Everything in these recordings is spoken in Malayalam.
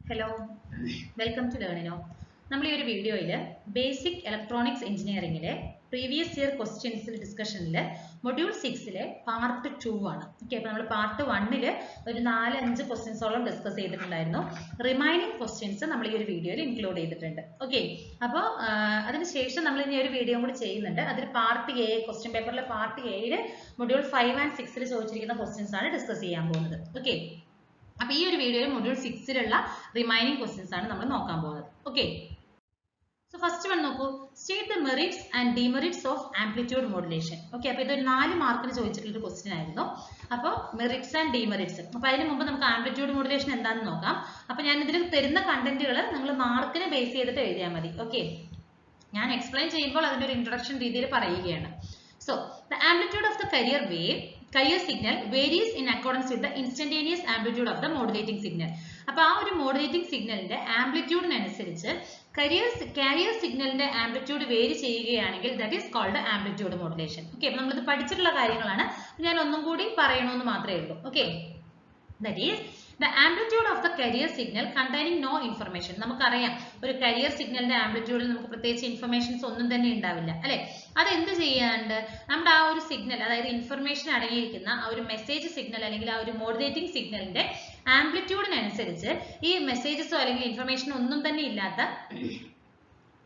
Hello, welcome to Learnino. നമ്മൾ ഈ ഒരു വീഡിയോയിൽ ബേസിക് ഇലക്ട്രോണിക്സ് എഞ്ചിനീയറിംഗിലെ പ്രീവിയസ് ഇയർ ക്വസ്റ്റ്യൻസ് ഡിസ്കഷനിൽ മൊഡ്യൂൾ 6 പാർട്ട് 2 ആണ്. ഓക്കെ, അപ്പോൾ നമ്മൾ പാർട്ട് 1 ഒരു 4-5 ക്വസ്റ്റ്യൻസോളം ഡിസ്കസ് ചെയ്തിട്ടുണ്ടായിരുന്നു. റിമൈനിങ് ക്വസ്റ്റ്യൻസ് നമ്മൾ ഈ ഒരു വീഡിയോയിൽ ഇൻക്ലൂഡ് ചെയ്തിട്ടുണ്ട്. ഓക്കെ, അപ്പോൾ അതിനുശേഷം നമ്മൾ ഇനി ഒരു വീഡിയോ കൂടി ചെയ്യുന്നുണ്ട്. അതിൽ പാർട്ട് എ, ക്വസ്റ്റ്യൻ പേപ്പറിലെ പാർട്ട് എയിൽ മൊഡ്യൂൾ 5 and 6 ചോദിച്ചിരിക്കുന്ന ക്വസ്റ്റ്യൻസ് ആണ് ഡിസ്കസ് ചെയ്യാൻ പോകുന്നത്. ഓക്കെ, അപ്പോൾ ഈ ഒരു വീഡിയോയിൽ മൊഡ്യൂൾ 6 റിമൈനിങ് ക്വസ്റ്റ്യൻസ് ആണ് നമ്മൾ നോക്കാൻ പോകുന്നത്. ഓക്കെ, സോ ഫസ്റ്റ് വൺ നോക്കൂ, state the merits and demerits of amplitude modulation. Okay, അപ്പോൾ ഇതൊരു 4 മാർക്കിന് ചോദിച്ചിട്ടുള്ള ഒരു ക്വസ്റ്റ്യൻ ആയിരുന്നു. അപ്പോൾ മെറിറ്റ്സ് ആൻഡ് ഡിമെറിറ്റ്സ്, അപ്പോൾ അതിന് മുമ്പ് നമുക്ക് ആംപ്ലിറ്റ്യൂഡ് മോഡുലേഷൻ എന്താണെന്ന് നോക്കാം. അപ്പോൾ ഞാൻ ഇതിൽ തരുന്ന കണ്ടന്റുകൾ നിങ്ങൾ മാർക്കിനെ ബേസ് ചെയ്തിട്ട് എഴുതിയാൽ മതി. ഓക്കെ, ഞാൻ എക്സ്പ്ലെയിൻ ചെയ്യുമ്പോൾ അതിന്റെ ഒരു ഇൻട്രൊഡക്ഷൻ രീതിയിൽ പറയുകയാണ്. So, the amplitude of the carrier signal varies in accordance with the instantaneous amplitude of the modulating signal. അപ്പോൾ ആ ഒരു മോഡുലേറ്റിംഗ് സിഗ്നലിന്റെ ആംപ്ലിറ്റ്യൂഡിനനുസരിച്ച് കാരിയർ സിഗ്നലിന്റെ ആംപ്ലിറ്റ്യൂഡ് വേരി ചെയ്യുകയാണെങ്കിൽ that is called amplitude modulation. Okay, അപ്പോൾ നമ്മളിത് പഠിച്ചിട്ടുള്ള കാര്യങ്ങളാണ്, ഞാൻ ഒന്നും കൂടി പറയണമെന്ന് മാത്രമേ ഉള്ളൂ. Okay, that is the amplitude of the carrier signal containing no information. നമുക്കറിയാം ഒരു carrier സിഗ്നലിന്റെ ആംപ്ലിറ്റ്യൂഡിൽ നമുക്ക് പ്രത്യേകിച്ച് ഇൻഫർമേഷൻസ് ഒന്നും തന്നെ ഉണ്ടാവില്ല അല്ലെ. അത് എന്ത് ചെയ്യാണ്ട് നമ്മുടെ ആ ഒരു സിഗ്നൽ, അതായത് ഇൻഫർമേഷൻ അടങ്ങിയിരിക്കുന്ന ആ ഒരു മെസ്സേജ് സിഗ്നൽ അല്ലെങ്കിൽ ആ ഒരു മോഡുലേറ്റിംഗ് സിഗ്നലിന്റെ ആംപ്ലിറ്റ്യൂഡിനനുസരിച്ച് ഈ മെസ്സേജസോ അല്ലെങ്കിൽ ഇൻഫർമേഷനോ ഒന്നും തന്നെ ഇല്ലാത്ത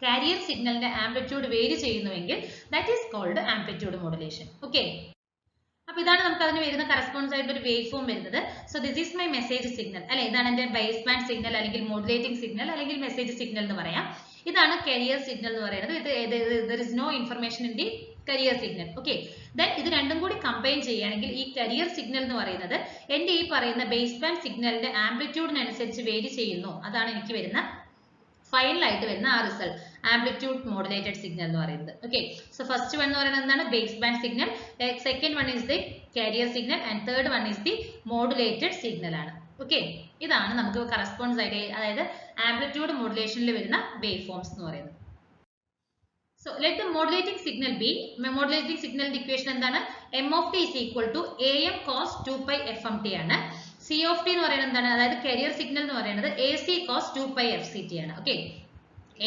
കാരിയർ സിഗ്നലിന്റെ ആംപ്ലിറ്റ്യൂഡ് വേരി ചെയ്യുന്നുവെങ്കിൽ that is called amplitude modulation. Okay, അപ്പോൾ ഇതാണ് നമുക്ക് അതിന് വരുന്ന കറസ്പോണ്ടൻസ് ആയിട്ട് ഒരു വേവ് ഫോം വരുന്നത്. So this is my message signal അല്ലെ, ഇതാണ് എന്റെ ബേസ് ബാൻഡ് സിഗ്നൽ അല്ലെങ്കിൽ മോഡുലേറ്റിംഗ് സിഗ്നൽ അല്ലെങ്കിൽ മെസ്സേജ് സിഗ്നൽ എന്ന് പറയാം. ഇതാണ് കാരിയർ സിഗ്നൽ എന്ന് പറയുന്നത്. there is no information in the carrier signal. Okay, then ഇത് രണ്ടും കൂടി കമ്പൈൻ ചെയ്യുകയാണെങ്കിൽ ഈ കാരിയർ സിഗ്നൽ എന്ന് പറയുന്നത് എന്റെ ഈ പറയുന്ന ബേസ് ബാൻഡ് സിഗ്നലിന്റെ ആംപ്ലിറ്റ്യൂഡിനനുസരിച്ച് വേരി ചെയ്യുന്നു. അതാണ് എനിക്ക് വരുന്ന ഫൈനൽ ആയിട്ട് വരുന്ന ആ റിസൾട്ട്, ആംപ്ലിറ്റ്യൂഡ് മോഡുലേറ്റഡ് സിഗ്നൽ എന്ന് പറയുന്നത്. ഓക്കെ, സോ ഫസ്റ്റ് വൺ എന്ന് പറയുന്നത് എന്താണ്, base band signal, second one is the carrier signal and third one is the modulated signal ആണ്. ഓക്കെ, ഇതാണ് നമുക്ക് കറസ്പോണ്ടൻസ് ആയിട്ട്, അതായത് ആംപ്ലിറ്റ്യൂഡ് മോഡുലേഷനിൽ വരുന്ന വേവ് ഫോംസ് എന്ന് പറയുന്നത്. So let the modulating signal be, modulating signal equation എന്താണ്, m of t is equal to am cos 2 pi fmt ആണ്. c of t എന്ന് പറയുന്നത് എന്താണ്, അതായത് കാരിയർ സിഗ്നൽ എന്ന് പറയുന്നത് ac cos 2 pi fct ആണ്. ഓക്കെ,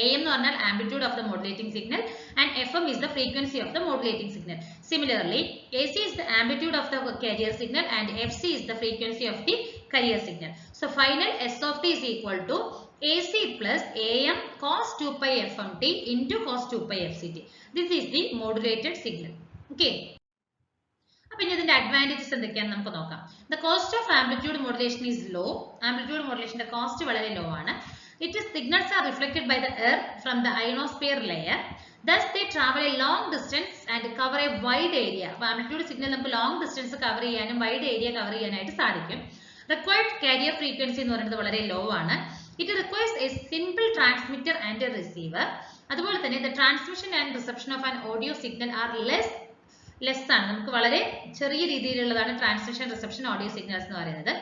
am എന്ന് പറഞ്ഞാൽ amplitude of the modulating signal and fm is the frequency of the modulating signal. Similarly, ac is the amplitude of the carrier signal and fc is the frequency of the carrier signal. So final s of t is equal to ac plus am cos 2 pi fmt into cos 2 pi fct. This is the modulated signal. Okay, അപ്പോൾ ഇനി ഇതിന്റെ അഡ്വാൻറ്റേജസ് എന്തൊക്കെയാണെന്ന് നമുക്ക് നോക്കാം. The cost of amplitude modulation is low. Amplitude മോഡുലേഷന്റെ കോസ്റ്റ് വളരെ ലോ ആണ്. It is signals are reflected by the air from the ionosphere layer. Thus they travel a long distance and cover a wide area. അപ്പോൾ ആംപ്ലിറ്റ്യൂഡ് സിഗ്നൽ നമുക്ക് ലോങ് ഡിസ്റ്റൻസ് കവർ ചെയ്യാനും വൈഡ് ഏരിയ കവർ ചെയ്യാനായിട്ട് സാധിക്കും. Required carrier frequency എന്ന് പറയുന്നത് വളരെ ലോ ആണ്. It requires a simple transmitter and a receiver. അതുപോലെ തന്നെ the transmission and reception of an audio signal are less ആണ്. നമുക്ക് വളരെ ചെറിയ രീതിയിലുള്ളതാണ് ട്രാൻസ്മിഷൻ, റിസപ്ഷൻ, ഓഡിയോ സിഗ്നൽസ് എന്ന് പറയുന്നത്.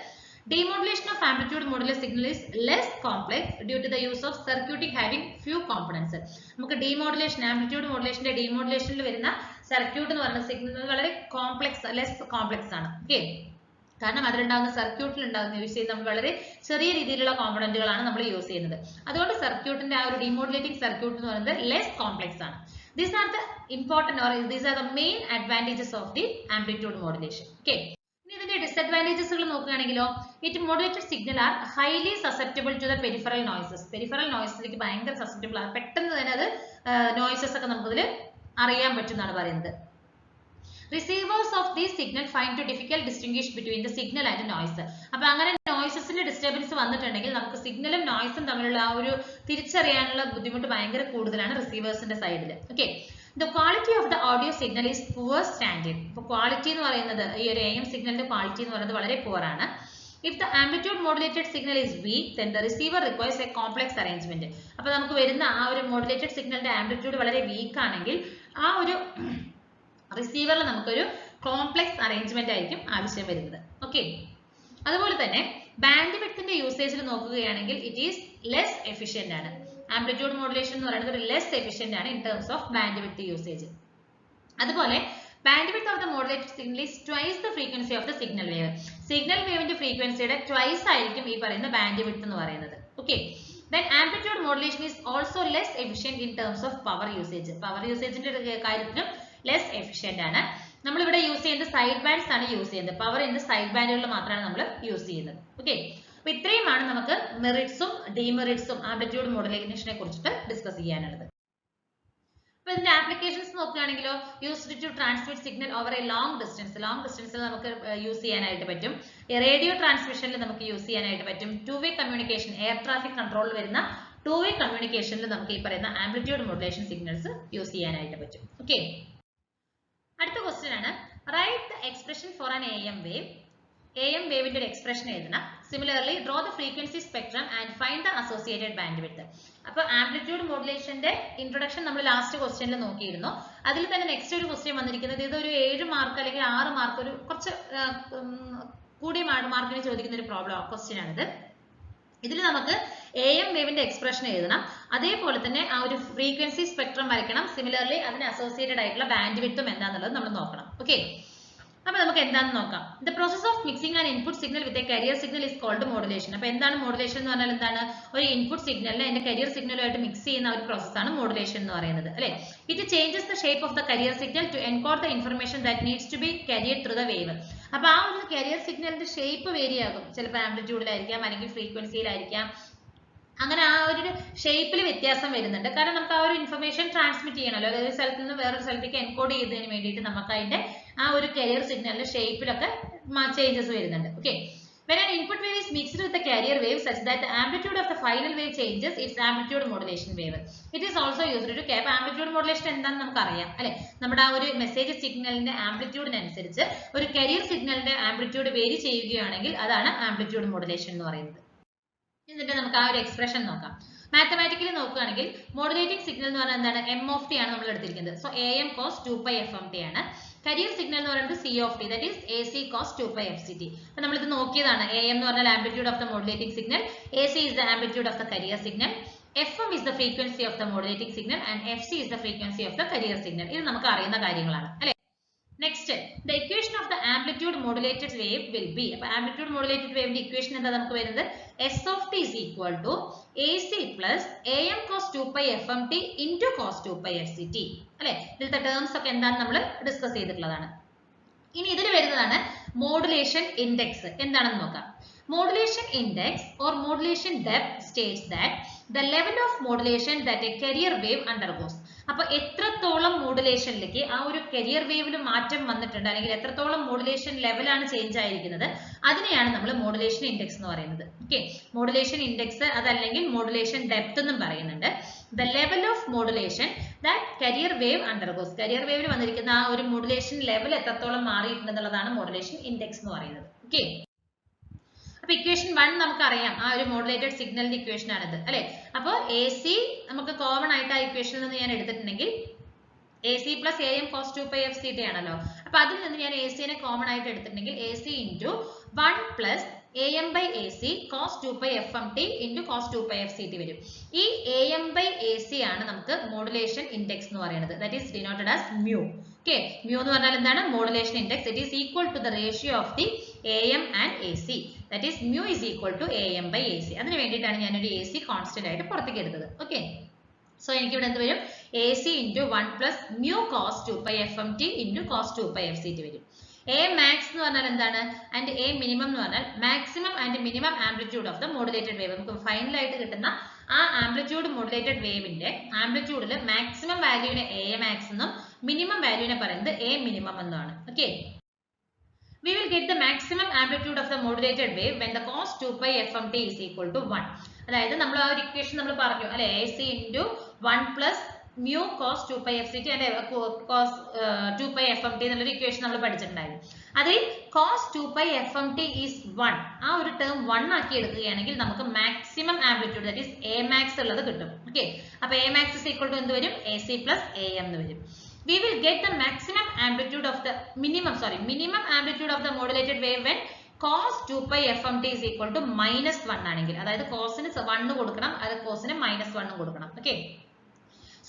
Demodulation of amplitude modulus signal is less complex due to the use of circuiting having few components. നമുക്ക് ഡീമോഡുലേഷൻ, ആംപ്ലിറ്റ്യൂഡ് മോഡുലേഷന്റെ ഡീമോഡുലേഷനിൽ വരുന്ന സർക്യൂട്ട് എന്ന് പറയുന്ന സിഗ്നൽ വളരെ ലെസ് കോംപ്ലക്സ് ആണ്. ഓക്കെ, കാരണം അതിലുണ്ടാകുന്ന സർക്യൂട്ടിൽ യൂസ് ചെയ്യുന്ന നമ്മൾ വളരെ ചെറിയ രീതിയിലുള്ള കോമ്പണന്റുകളാണ് നമ്മൾ യൂസ് ചെയ്യുന്നത്. അതുകൊണ്ട് സർക്യൂട്ടിന്റെ ആ ഒരു ഡീമോഡുലേറ്റിംഗ് സർക്യൂട്ട് എന്ന് പറയുന്നത് ലെസ് കോംപ്ലക്സ് ആണ്. These are the important, or these are the main advantages of the amplitude modulation. Okay, ഇനി ഇതിന്റെ ഡിസഡ്വാൻറ്റേജസുകൾ നോക്കുകയാണെങ്കിലോ, it modulated signal are highly susceptible to the peripheral noises. Peripheral നോയ്സിലേക്ക് ഭയങ്കര സസെപ്റ്റബിൾ ആണ്, പെട്ടെന്ന് തന്നെ അത് നോയ്സസ് ഒക്കെ നമുക്കതിൽ അറിയാൻ പറ്റും എന്നാണ് പറയുന്നത്. Receivers of these signal find it difficult distinguish between the signal and noise. അപ്പോൾ അങ്ങനെ നോയ്സസിന്റെ ഡിസ്റ്റർബൻസ് വന്നിട്ടുണ്ടെങ്കിൽ നമുക്ക് സിഗ്നലും നോയ്സും തമ്മിലുള്ള ആ ഒരു തിരിച്ചറിയാനുള്ള ബുദ്ധിമുട്ട് ഭയങ്കര കൂടുതലാണ് റിസീവേഴ്സിന്റെ സൈഡിൽ. Okay, the quality of the audio signal is poor standard. അപ്പോൾ ക്വാളിറ്റി എന്ന് പറയുന്നത്, ഈ ഒരു AM സിഗ്നലിന്റെ ക്വാളിറ്റി എന്ന് പറയുന്നത് വളരെ poor ആണ്. If the amplitude modulated signal is weak, then the receiver requires a complex arrangement. അപ്പോൾ നമുക്ക് വരുന്ന ആ ഒരു മോഡുലേറ്റഡ് സിഗ്നലിന്റെ ആംപ്ലിറ്റ്യൂഡ് വളരെ വീക്ക് ആണെങ്കിൽ ആ ഒരു റിസീവറിൽ നമുക്കൊരു കോംപ്ലക്സ് അറേഞ്ച്മെന്റ് ആയിരിക്കും ആവശ്യം വരുന്നത്. ഓക്കെ, അതുപോലെ തന്നെ ബാൻഡ് വിഡ്ത്തിന്റെ യൂസേജിൽ നോക്കുകയാണെങ്കിൽ ഇറ്റ് ഈസ് ലെസ് എഫിഷ്യന്റ് ആണ്. ആംപ്ലിറ്റ്യൂഡ് മോഡുലേഷൻ എന്ന് പറയുന്നത് ഒരു ലെസ് എഫിഷ്യന്റ് ആണ് in terms of band width usage. അതുപോലെ bandwidth of the modulated signal is twice the frequency of the signal wave. Signal വേവിന്റെ ഫ്രീക്വൻസിയുടെ ട്വൈസ് ആയിരിക്കും ഈ പറയുന്ന ബാൻഡ് വിഡ്ത്ത് എന്ന് പറയുന്നത്. Okay, then amplitude modulation is also less efficient in terms of power usage. Power യൂസേജിന്റെ കാര്യത്തിലും ലെസ് എഫിഷ്യന്റ് ആണ്. നമ്മൾ ഇവിടെ യൂസ് ചെയ്യുന്നത് സൈഡ് ബാൻഡ്സ് ആണ് യൂസ് ചെയ്യുന്നത്. പവർ ഇൻ സൈഡ് ബാൻഡുകളിൽ മാത്രമാണ് നമ്മൾ യൂസ് ചെയ്യുന്നത്. ഓക്കെ, അപ്പൊ ഇത്രയുമാണ് നമുക്ക് മെറിറ്റ്സും ഡിമെറിറ്റ്സും ആംപ്ലിറ്റ്യൂഡ് മോഡുലേഷനെ കുറിച്ചിട്ട് ഡിസ്കസ് ചെയ്യാനുള്ളത്. അപ്പോൾ ഇതിന്റെ ആപ്ലിക്കേഷൻസ് നോക്കുകയാണെങ്കിലോ, used to transmit signal over a long ഡിസ്റ്റൻസിൽ നമുക്ക് യൂസ് ചെയ്യാനായിട്ട് പറ്റും. റേഡിയോ ട്രാൻസ്മിഷനിൽ നമുക്ക് യൂസ് ചെയ്യാനായിട്ട് പറ്റും. To way communication, air traffic കൺട്രോളിൽ വരുന്ന ടു വേ കമ്മ്യൂണിക്കേഷനിൽ നമുക്ക് ഈ പറയുന്ന ആംപ്ലിറ്റ്യൂഡ് മോഡുലേഷൻ സിഗ്നൽസ് യൂസ് ചെയ്യാനായിട്ട് പറ്റും. ഓക്കെ, അടുത്ത ക്വസ്റ്റ്യൻ ആണ്, write the expression for an AM wave. AM വേവിന്റെ ഒരു എക്സ്പ്രഷൻ എഴുതണം. Similarly draw the frequency spectrum and find the associated band width. അപ്പോൾ ആംപ്ലിറ്റ്യൂഡ് മോഡുലേഷന്റെ ഇൻട്രൊഡക്ഷൻ നമ്മൾ ലാസ്റ്റ് ക്വസ്റ്റ്യനിൽ നോക്കിയിരുന്നു. അതിൽ തന്നെ നെക്സ്റ്റ് ഒരു ക്വസ്റ്റ്യൻ വന്നിരിക്കുന്നത് ഇതൊരു 7 മാർക്ക് അല്ലെങ്കിൽ 6 മാർക്ക്, ഒരു കുറച്ച് കൂടിയ മാർക്കിന് ചോദിക്കുന്ന ഒരു ക്വസ്റ്റ്യൻ ആണിത്. ഇതിൽ നമുക്ക് AM വേവിന്റെ എക്സ്പ്രഷൻ എഴുതണം, അതേപോലെ തന്നെ ആ ഒരു ഫ്രീക്വൻസി സ്പെക്ട്രം വരയ്ക്കണം. സിമിലർലി അതിന് അസോസിയേറ്റഡ് ആയിട്ടുള്ള ബാൻഡ് വിഡ്ത്തും എന്താണെന്നുള്ളത് നമ്മൾ നോക്കണം. ഓക്കെ, അപ്പോൾ നമുക്ക് എന്താണെന്ന് നോക്കാം. The process of mixing an input signal with a carrier signal is called modulation. അപ്പോൾ എന്താണ് മോഡുലേഷൻ എന്ന് പറഞ്ഞാൽ എന്താണ്? ഒരു ഇൻപുട്ട് സിഗ്നലിനെ അതിന്റെ കരിയർ സിഗ്നലുമായിട്ട് മിക്സ് ചെയ്യുന്ന ഒരു പ്രോസസ്സാണ് മോഡുലേഷൻ എന്ന് പറയുന്നത്, അല്ലേ? It changes the shape of the carrier signal to encode the information that needs to be carried through the wave. അപ്പോൾ ആ ഒരു കരിയർ സിഗ്നലിന്റെ ഷേപ്പ് വേരി ആകും. ചിലപ്പോൾ ആംപ്ലിറ്റ്യൂഡിലായിരിക്കാം, അല്ലെങ്കിൽ ഫ്രീക്വൻസിയിലായിരിക്കാം. അങ്ങനെ ആ ഒരു ഷേപ്പിൽ വ്യത്യാസം വരുന്നുണ്ട്. കാരണം നമുക്ക് ആ ഒരു ഇൻഫർമേഷൻ ട്രാൻസ്മിറ്റ് ചെയ്യണമല്ലോ, ഒരു സ്ഥലത്ത് നിന്ന് വേറൊരു സ്ഥലത്തേക്ക് എൻകോഡ് ചെയ്യുന്നതിന് വേണ്ടിയിട്ട് നമുക്ക് അതിന്റെ ആ ഒരു കരിയർ സിഗ്നലിന്റെ ഷേപ്പിലൊക്കെ ചേഞ്ചസ് വരുന്നുണ്ട്. Okay, when an input wave is mixed with the carrier wave such that the amplitude of the final wave changes, its amplitude modulation wave. It is also used to cap. Amplitude modulation എന്താണെന്ന് നമുക്കറിയാം, അല്ലെ? നമ്മുടെ ആ ഒരു മെസ്സേജ് സിഗ്നലിന്റെ ആംപ്ലിറ്റ്യൂഡിനനുസരിച്ച് ഒരു കരിയർ സിഗ്നലിന്റെ ആംപ്ലിറ്റ്യൂഡ് വേരി ചെയ്യുകയാണെങ്കിൽ അതാണ് ആംപ്ലിറ്റ്യൂഡ് മോഡുലേഷൻ എന്ന് പറയുന്നത്. എന്നിട്ട് നമുക്ക് ആ ഒരു എക്സ്പ്രഷൻ നോക്കാം. മാത്തമാറ്റിക്കലി നോക്കുകയാണെങ്കിൽ മോഡുലേറ്റിംഗ് സിഗ്നൽ എന്ന് പറഞ്ഞാൽ എന്താണ്? M of t ആണ് നമ്മൾ എടുത്തിരിക്കുന്നത്. So AM cos 2pi fmt ആണ്. കരിയർ സിഗ്നൽ എന്ന് പറയുന്നത് C of t, that is AC cos 2pi fct. അപ്പോൾ നമ്മൾ ഇത് നോക്കിയതാണ്. AM എന്ന് പറഞ്ഞാൽ amplitude of the modulating signal, AC is the amplitude of the carrier signal, FM is the frequency of the modulating signal and FC is the frequency of the carrier signal. ഇത് നമുക്ക് അറിയുന്ന കാര്യങ്ങളാണ്, അല്ലേ? Next, the equation of the amplitude modulated wave will be. അപ്പോൾ amplitude modulated wave ന്റെ equation എന്താ നമുക്ക് വരുന്നത്? S of t is equal to AC plus AM cos 2pi fmt into cos 2pi fct. അല്ലേ? ഇതിലത്തെ ടേംസ് ഒക്കെ എന്താണെന്ന് നമ്മൾ ഡിസ്കസ് ചെയ്തിട്ടുള്ളതാണ്. ഇനി ഇതിൽ വരുന്നതാണ് മോഡുലേഷൻ ഇൻഡെക്സ്. എന്താണെന്ന് നോക്കാം. Modulation index or modulation depth states that the level of modulation that a carrier wave undergoes. അപ്പോൾ എത്രത്തോളം മോഡുലേഷനിലേക്ക് ആ ഒരു കരിയർ വേവിൽ മാറ്റം വന്നിട്ടുണ്ട്, അല്ലെങ്കിൽ എത്രത്തോളം മോഡുലേഷൻ ലെവലാണ് ചേഞ്ച് ആയിരിക്കുന്നത്, അതിനെയാണ് നമ്മൾ മോഡുലേഷൻ ഇൻഡെക്സ് എന്ന് പറയുന്നത്. ഓക്കെ, മോഡുലേഷൻ ഇൻഡെക്സ് അതല്ലെങ്കിൽ മോഡുലേഷൻ ഡെപ്ത് എന്നും പറയുന്നുണ്ട്. The level of modulation that carrier wave undergoes. Carrier വേവിൽ വന്നിരിക്കുന്ന ആ ഒരു മോഡുലേഷൻ ലെവൽ എത്രത്തോളം മാറിയിട്ടുണ്ടെന്നുള്ളതാണ് മോഡുലേഷൻ ഇൻഡെക്സ് എന്ന് പറയുന്നത്. ഓക്കെ, അപ്പൊ ഇക്വേഷൻ 1 നമുക്കറിയാം, ആ ഒരു മോഡുലേറ്റഡ് സിഗ്നലിന്റെ ഇക്വേഷൻ ആണിത്, അല്ലെ? അപ്പോൾ AC നമുക്ക് കോമൺ ആയിട്ട് ആ ഇക്വേഷനിൽ നിന്ന് ഞാൻ എടുത്തിട്ടുണ്ടെങ്കിൽ AC plus AM cos 2pi fct ആണല്ലോ. അപ്പൊ അതിൽ നിന്ന് ഞാൻ AC നെ കോമൺ ആയിട്ട് എടുത്തിട്ടുണ്ടെങ്കിൽ AC into 1 plus AM by AC cos 2pi fmt into cos 2pi fct വരും. ഈ AM by AC ആണ് നമുക്ക് മോഡുലേഷൻ ഇൻഡെക്സ് എന്ന് പറയുന്നത്. That is denoted as mu. Okay, mu എന്ന് പറഞ്ഞാൽ എന്താണ്? Modulation index. It is equal to the ratio of the AM and AC. That is mu is equal to AM by AC. അതിന് വേണ്ടിയിട്ടാണ് ഞാനൊരു AC കോൺസ്റ്റന്റ് ആയിട്ട് പുറത്തേക്ക് എടുത്തത്. ഓക്കെ, സോ എനിക്ക് ഇവിടെ എന്ത് വരും? AC into 1 plus mu cos 2pi fmt into cos 2pi fct വരും. A max എന്ന് പറഞ്ഞാൽ എന്താണ്? ആൻഡ് A minimum എന്ന് പറഞ്ഞാൽ maximum and minimum amplitude of the modulated wave. നമുക്ക് ഫൈനൽ ആയിട്ട് കിട്ടുന്ന ആ ആംപ്ലിറ്റ്യൂഡ് മോഡുലേറ്റഡ് വേവിന്റെ ആംപ്ലിറ്റ്യൂഡിൽ മാക്സിമം വാല്യൂവിനെ A max എന്നും മിനിമം വാല്യൂവിനെ പറയുന്നത് A minimum എന്നാണ്. Okay, we will get the maximum amplitude of the modulated wave when the cos 2pi fmt is equal to 1. അതായത് നമ്മൾ ആ ഒരു ഇക്വേഷൻ നമ്മൾ പറഞ്ഞു, അല്ലെ? AC into 1 plus mu cos 2pi fct and cos 2pi fmt എന്നുള്ളൊരു ഇക്വേഷൻ നമ്മൾ പഠിച്ചിട്ടുണ്ടായിരുന്നു. അതിൽ cos 2pi fmt is 1, ആ ഒരു ടേം 1 ആക്കി എടുക്കുകയാണെങ്കിൽ നമുക്ക് maximum amplitude, that is A max ഉള്ളത് കിട്ടും. ഓക്കെ, അപ്പൊ A max is equal to എന്ത് വരും? AC plus AM എന്ന് വരും. We will get the maximum amplitude of the minimum amplitude of the modulated wave when cos 2pi fmt is equal to -1 ആണെങ്കിൽ, അതായത് cosന് 1 കൊടുക്കണം, അത് cosന് -1 കൊടുക്കണം. ഓക്കെ,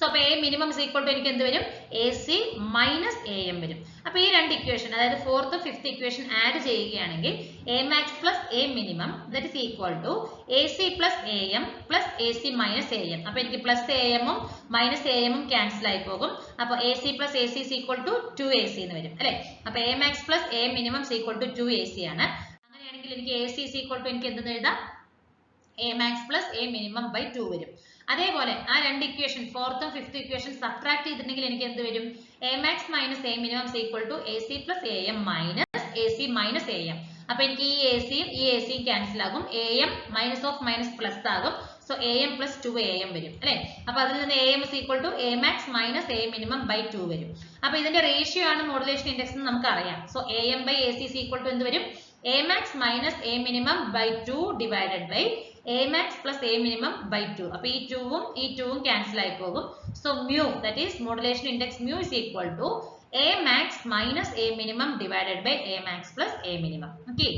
സോ അപ്പോൾ A minimum is equal to എനിക്ക് എന്ത് വരും A C minus A M വരും. അപ്പോൾ ഈ രണ്ട് ഇക്വേഷൻ അതായത് ഫോർത്ത് ഫിഫ്ത്ത് ഇക്വേഷൻ ആഡ് ചെയ്യുകയാണെങ്കിൽ A max plus A minimum that is equal to A C plus A M plus A C minus A M. അപ്പോൾ എനിക്ക് പ്ലസ് എ എമ്മും മൈനസ് എ എമ്മും ക്യാൻസൽ ആയി പോകും. അപ്പോൾ A C plus A C is equal to 2ac എന്ന് വരും അല്ലേ. അപ്പോൾ A max plus A minimum is equal to 2ac ആണ്. അങ്ങനെയാണെങ്കിൽ എനിക്ക് A C is equal to എനിക്ക് എന്തെന്ന് എഴുതാം A max plus A minimum by 2 വരും. അതേപോലെ ആ രണ്ട് ഇക്വേഷൻ ഫോർത്തും ഫിഫ്ത്തും ഇക്വേഷൻ സബ്ട്രാക്ട് ചെയ്തിട്ടുണ്ടെങ്കിൽ എനിക്ക് എന്ത് വരും A max minus A minimum is equal to A C plus A M minus A C minus A M. അപ്പൊ എനിക്ക് ഈ എ സിയും ക്യാൻസൽ ആകും. A M minus of minus plus ആകും. So A M plus 2am വരും അല്ലെ. അപ്പൊ അതിൽ നിന്ന് A M is equal to A max minus A minimum by 2 വരും. അപ്പൊ ഇതിന്റെ റേഷ്യോ ആണ് മോഡുലേഷൻ ഇൻഡെക്സ് എന്ന് നമുക്ക് അറിയാം. So A M by A C is equal to എന്ത് വരും A max minus A minimum by 2 divided by A max plus A minimum by 2. അപ്പൊ ഈ 2ഉം ക്യാൻസൽ ആയി പോകും. So mu that is modulation index mu is equal to A max minus A minimum divided by A max plus A minimum. Okay,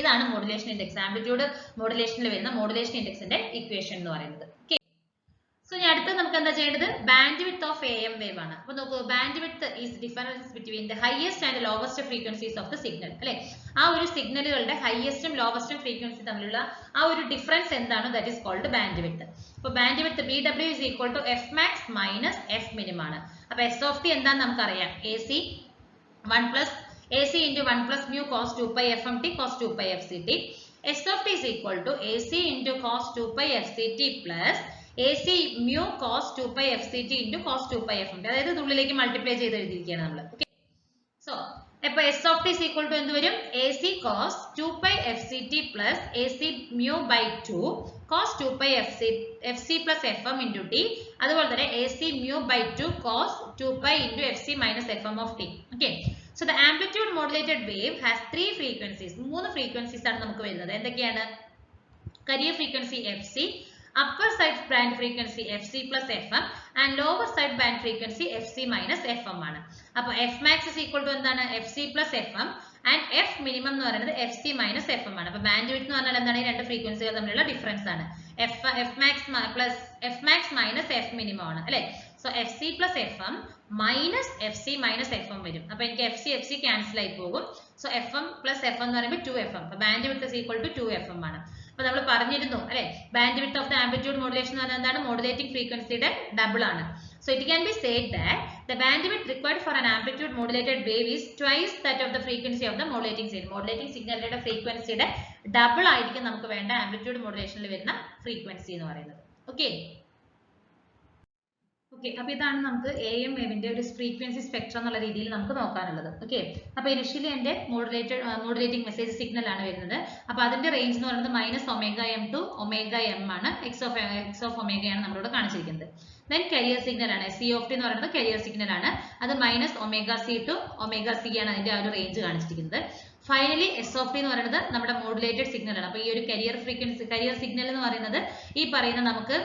ഇതാണ് മോഡുലേഷൻ ഇൻഡെക്സ്. ആംപ്ലിറ്റ്യൂഡ് മോഡുലേഷനിൽ വരുന്ന മോഡുലേഷൻ ഇൻഡെക്സിന്റെ ഇക്വേഷൻ എന്ന് പറയുന്നത്. ഓക്കെ, സോ ഇനി അടുത്ത് നമുക്ക് എന്താ ചെയ്യേണ്ടത് band width of A M wave ആണ്. അപ്പൊ നോക്കൂ band width is difference between the highest and lowest frequencies of the signal അല്ലെ. ആ ഒരു സിഗ്നലുകളുടെ ഹൈയസ്റ്റും ലോവസ്റ്റും ഫ്രീക്വൻസി തമ്മിലുള്ള ആ ഒരു ഡിഫറൻസ് എന്താണ് that is called band width. അപ്പോൾ band width BW is equal to F max minus F minimum ആണ്. അപ്പോൾ S of t എന്താണെന്ന് നമുക്കറിയാം AC 1 plus AC into 1 plus mu cos 2 pi FMT cos 2 pi FCT. S of t is equal to AC into cos 2 pi FCT plus AC mu cos 2 pi FCT into cos 2 pi FMT. അതായത് ഇതിലേക്ക് മൾട്ടിപ്ലൈ ചെയ്ത് എഴുതിയിരിക്കുകയാണ് നമ്മൾ. ഓക്കെ, സോ അപ്പോൾ S of t is equal to എന്ത് വരും AC cos 2 pi FCT plus AC mu by 2 cos 2 pi FC plus FM into t. അതുപോലെ തന്നെ AC mu by 2 cos 2 pi into FC minus FM of t. Okay, so the amplitude modulated wave has 3 frequencies. 3 frequencies ആണ് നമുക്ക് വരുന്നത്. എന്തൊക്കെയാണ് carrier frequency FC, upper side band frequency FC plus FM and lower side band frequency FC minus FM ആണ്. അപ്പോൾ F max is equal to എന്താണ് FC plus FM and F minimum എന്ന് പറയുന്നത് FC minus FM ആണ്. അപ്പോൾ ബാൻഡ് വിഡ്ത്ത് എന്ന് പറഞ്ഞാൽ എന്താണ് ഈ രണ്ട് ഫ്രീക്വൻസികൾ തമ്മിലുള്ള ഡിഫറൻസ് ആണ്. F max minus F minimum ആണ് അല്ലേ. So FC plus FM minus FC minus FM വരും. അപ്പോൾ എനിക്ക് FC ക്യാൻസൽ ആയി പോകും. സോ FM plus FM എന്ന് പറയുമ്പോൾ 2FM. അപ്പോൾ band width is equal to 2FM ആണ്. അപ്പോൾ നമ്മൾ പറഞ്ഞിരുന്നു അല്ലേ band width of the amplitude modulation എന്ന് പറഞ്ഞാൽ എന്താണ് മോഡുലേറ്റിംഗ് ഫ്രീക്വൻസിയുടെ ഡബിൾ ആണ്. So it can be said that the bandwidth required for an amplitude modulated wave is twice that of the frequency of the modulating signal. Modulating signal യുടെ ഫ്രീക്വൻസിയുടെ ഡബിൾ ആയിരിക്കും നമുക്ക് വേണ്ട ആംപ്ലിറ്റ്യൂഡ് മോഡുലേഷനിൽ വരുന്ന ഫ്രീക്വൻസി എന്ന് പറയുന്നത്. ഓക്കെ, അപ്പോൾ ഇതാണ് നമുക്ക് AM വേവിന്റെ ഒരു ഫ്രീക്വൻസി സ്പെക്ട്രം എന്നുള്ള രീതിയിൽ നമുക്ക് നോക്കാനുള്ളത്. ഓക്കെ, അപ്പോൾ ഇനിഷ്യലി എൻ്റെ മോഡുലേറ്റിംഗ് മെസ്സേജ് സിഗ്നൽ ആണ് വരുന്നത്. അപ്പോൾ അതിന്റെ റേഞ്ച് എന്ന് പറയുന്നത് -ωm to ωm ആണ്. x of omega ആണ് നമ്മളിവിടെ കാണിച്ചിരിക്കുന്നത്. ദെൻ കരിയർ സിഗ്നൽ ആണ് C of t എന്ന് പറയുന്നത് കരിയർ സിഗ്നൽ ആണ്. അത് -ωc to ωc ആണ് അതിന്റെ ആ ഒരു റേഞ്ച് കാണിച്ചിരിക്കുന്നത്. ഫൈനലി S of t എന്ന് പറയുന്നത് നമ്മുടെ മോഡുലേറ്റഡ് സിഗ്നൽ ആണ്. അപ്പോൾ ഈ ഒരു കരിയർ സിഗ്നൽ എന്ന് പറയുന്നത് ഈ പറയുന്ന നമുക്ക്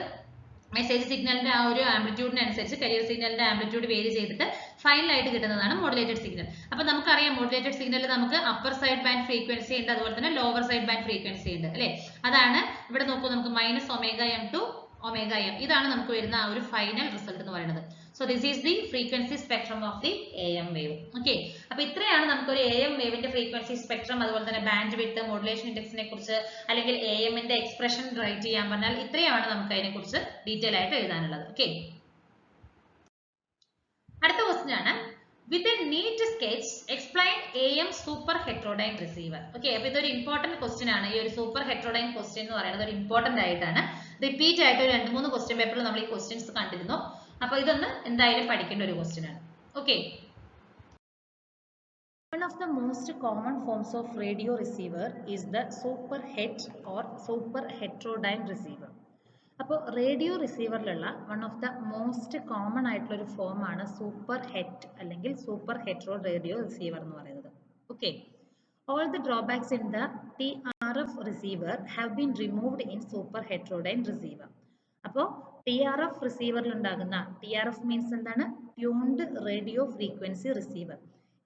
മെസ്സേജ് സിഗ്നലിന്റെ ആ ഒരു ആംപ്ലിറ്റ്യൂഡിനനുസരിച്ച് കരിയർ സിഗ്നലിന്റെ ആംപ്ലിറ്റ്യൂഡ് വേരി ചെയ്തിട്ട് ഫൈനൽ ആയിട്ട് കിട്ടുന്നതാണ് മോഡുലേറ്റഡ് സിഗ്നൽ. അപ്പോൾ നമുക്കറിയാം മോഡുലേറ്റഡ് സിഗ്നലിൽ നമുക്ക് അപ്പർ സൈഡ് ബാൻഡ് ഫ്രീക്വൻസി ഉണ്ട്, അതുപോലെ തന്നെ ലോവർ സൈഡ് ബാൻഡ് ഫ്രീക്വൻസി ഉണ്ട് അല്ലേ. അതാണ് ഇവിടെ നോക്കൂ നമുക്ക് -ωm to ωm ഇതാണ് നമുക്ക് വരുന്ന ആ ഒരു ഫൈനൽ റിസൾട്ട് എന്ന് പറയുന്നത്. So this is the frequency spectrum of the AM wave. Okay, അപ്പോൾ ഇത്രയാണ് നമുക്കൊരു AM വേവിന്റെ ഫ്രീക്വൻസി സ്പെക്ട്രം അതുപോലെ തന്നെ ബാൻഡ് വിഡ്ത്ത് മോഡുലേഷൻ ഇൻഡെക്സിനെ കുറിച്ച് അല്ലെങ്കിൽ AM ന്റെ എക്സ്പ്രഷൻ റൈറ്റ് ചെയ്യാൻ പറഞ്ഞാൽ ഇത്രയാണ് നമുക്ക് അതിനെ കുറിച്ച് ഡീറ്റെയിൽ ആയിട്ട് എഴുതാനുള്ളത്. ഓക്കെ, അടുത്ത ക്വസ്റ്റ്യൻ ആണ് with a neat sketch explain AM super heterodyne receiver. Okay, അപ്പോൾ ഇതൊരു ഇമ്പോർട്ടന്റ് ക്വസ്റ്റ്യൻ ആണ്. ഈ ഒരു സൂപ്പർ ഹെറ്ററോഡൈൻ ക്വസ്റ്റ്യൻ എന്ന് പറയുന്നത് ഒരു ഇമ്പോർട്ടന്റ് ആയിട്ടാണ് റിപ്പീറ്റ് ആയിട്ട് ഒരു 2-3 ക്വസ്റ്റ്യൻ പേപ്പറിൽ നമ്മൾ ഈ ക്വസ്റ്റ്യൻസ് കണ്ടിരുന്നു. അപ്പോൾ ഇതൊന്ന് എന്തായാലും പഠിക്കേണ്ട ഒരു ക്വസ്റ്റ്യൻ ആണ്. Okay, one of the most common forms of radio receiver is the super het or super heterodyne receiver. അപ്പോൾ റേഡിയോ റിസീവറിലുള്ള one of the most common ആയിട്ടുള്ള ഒരു ഫോം ആണ് സൂപ്പർ ഹെറ്റ് അല്ലെങ്കിൽ സൂപ്പർ ഹെറ്ററോ റേഡിയോ റിസീവർ എന്ന് പറയുന്നത്. Okay, all the drawbacks in the TRF receiver have been removed in super heterodyne receiver. അപ്പോൾ TRF റിസീവറിൽ ഉണ്ടാകുന്ന TRF മീൻസ് എന്താണ് ട്യൂൺഡ് റേഡിയോ ഫ്രീക്വൻസി റിസീവർ.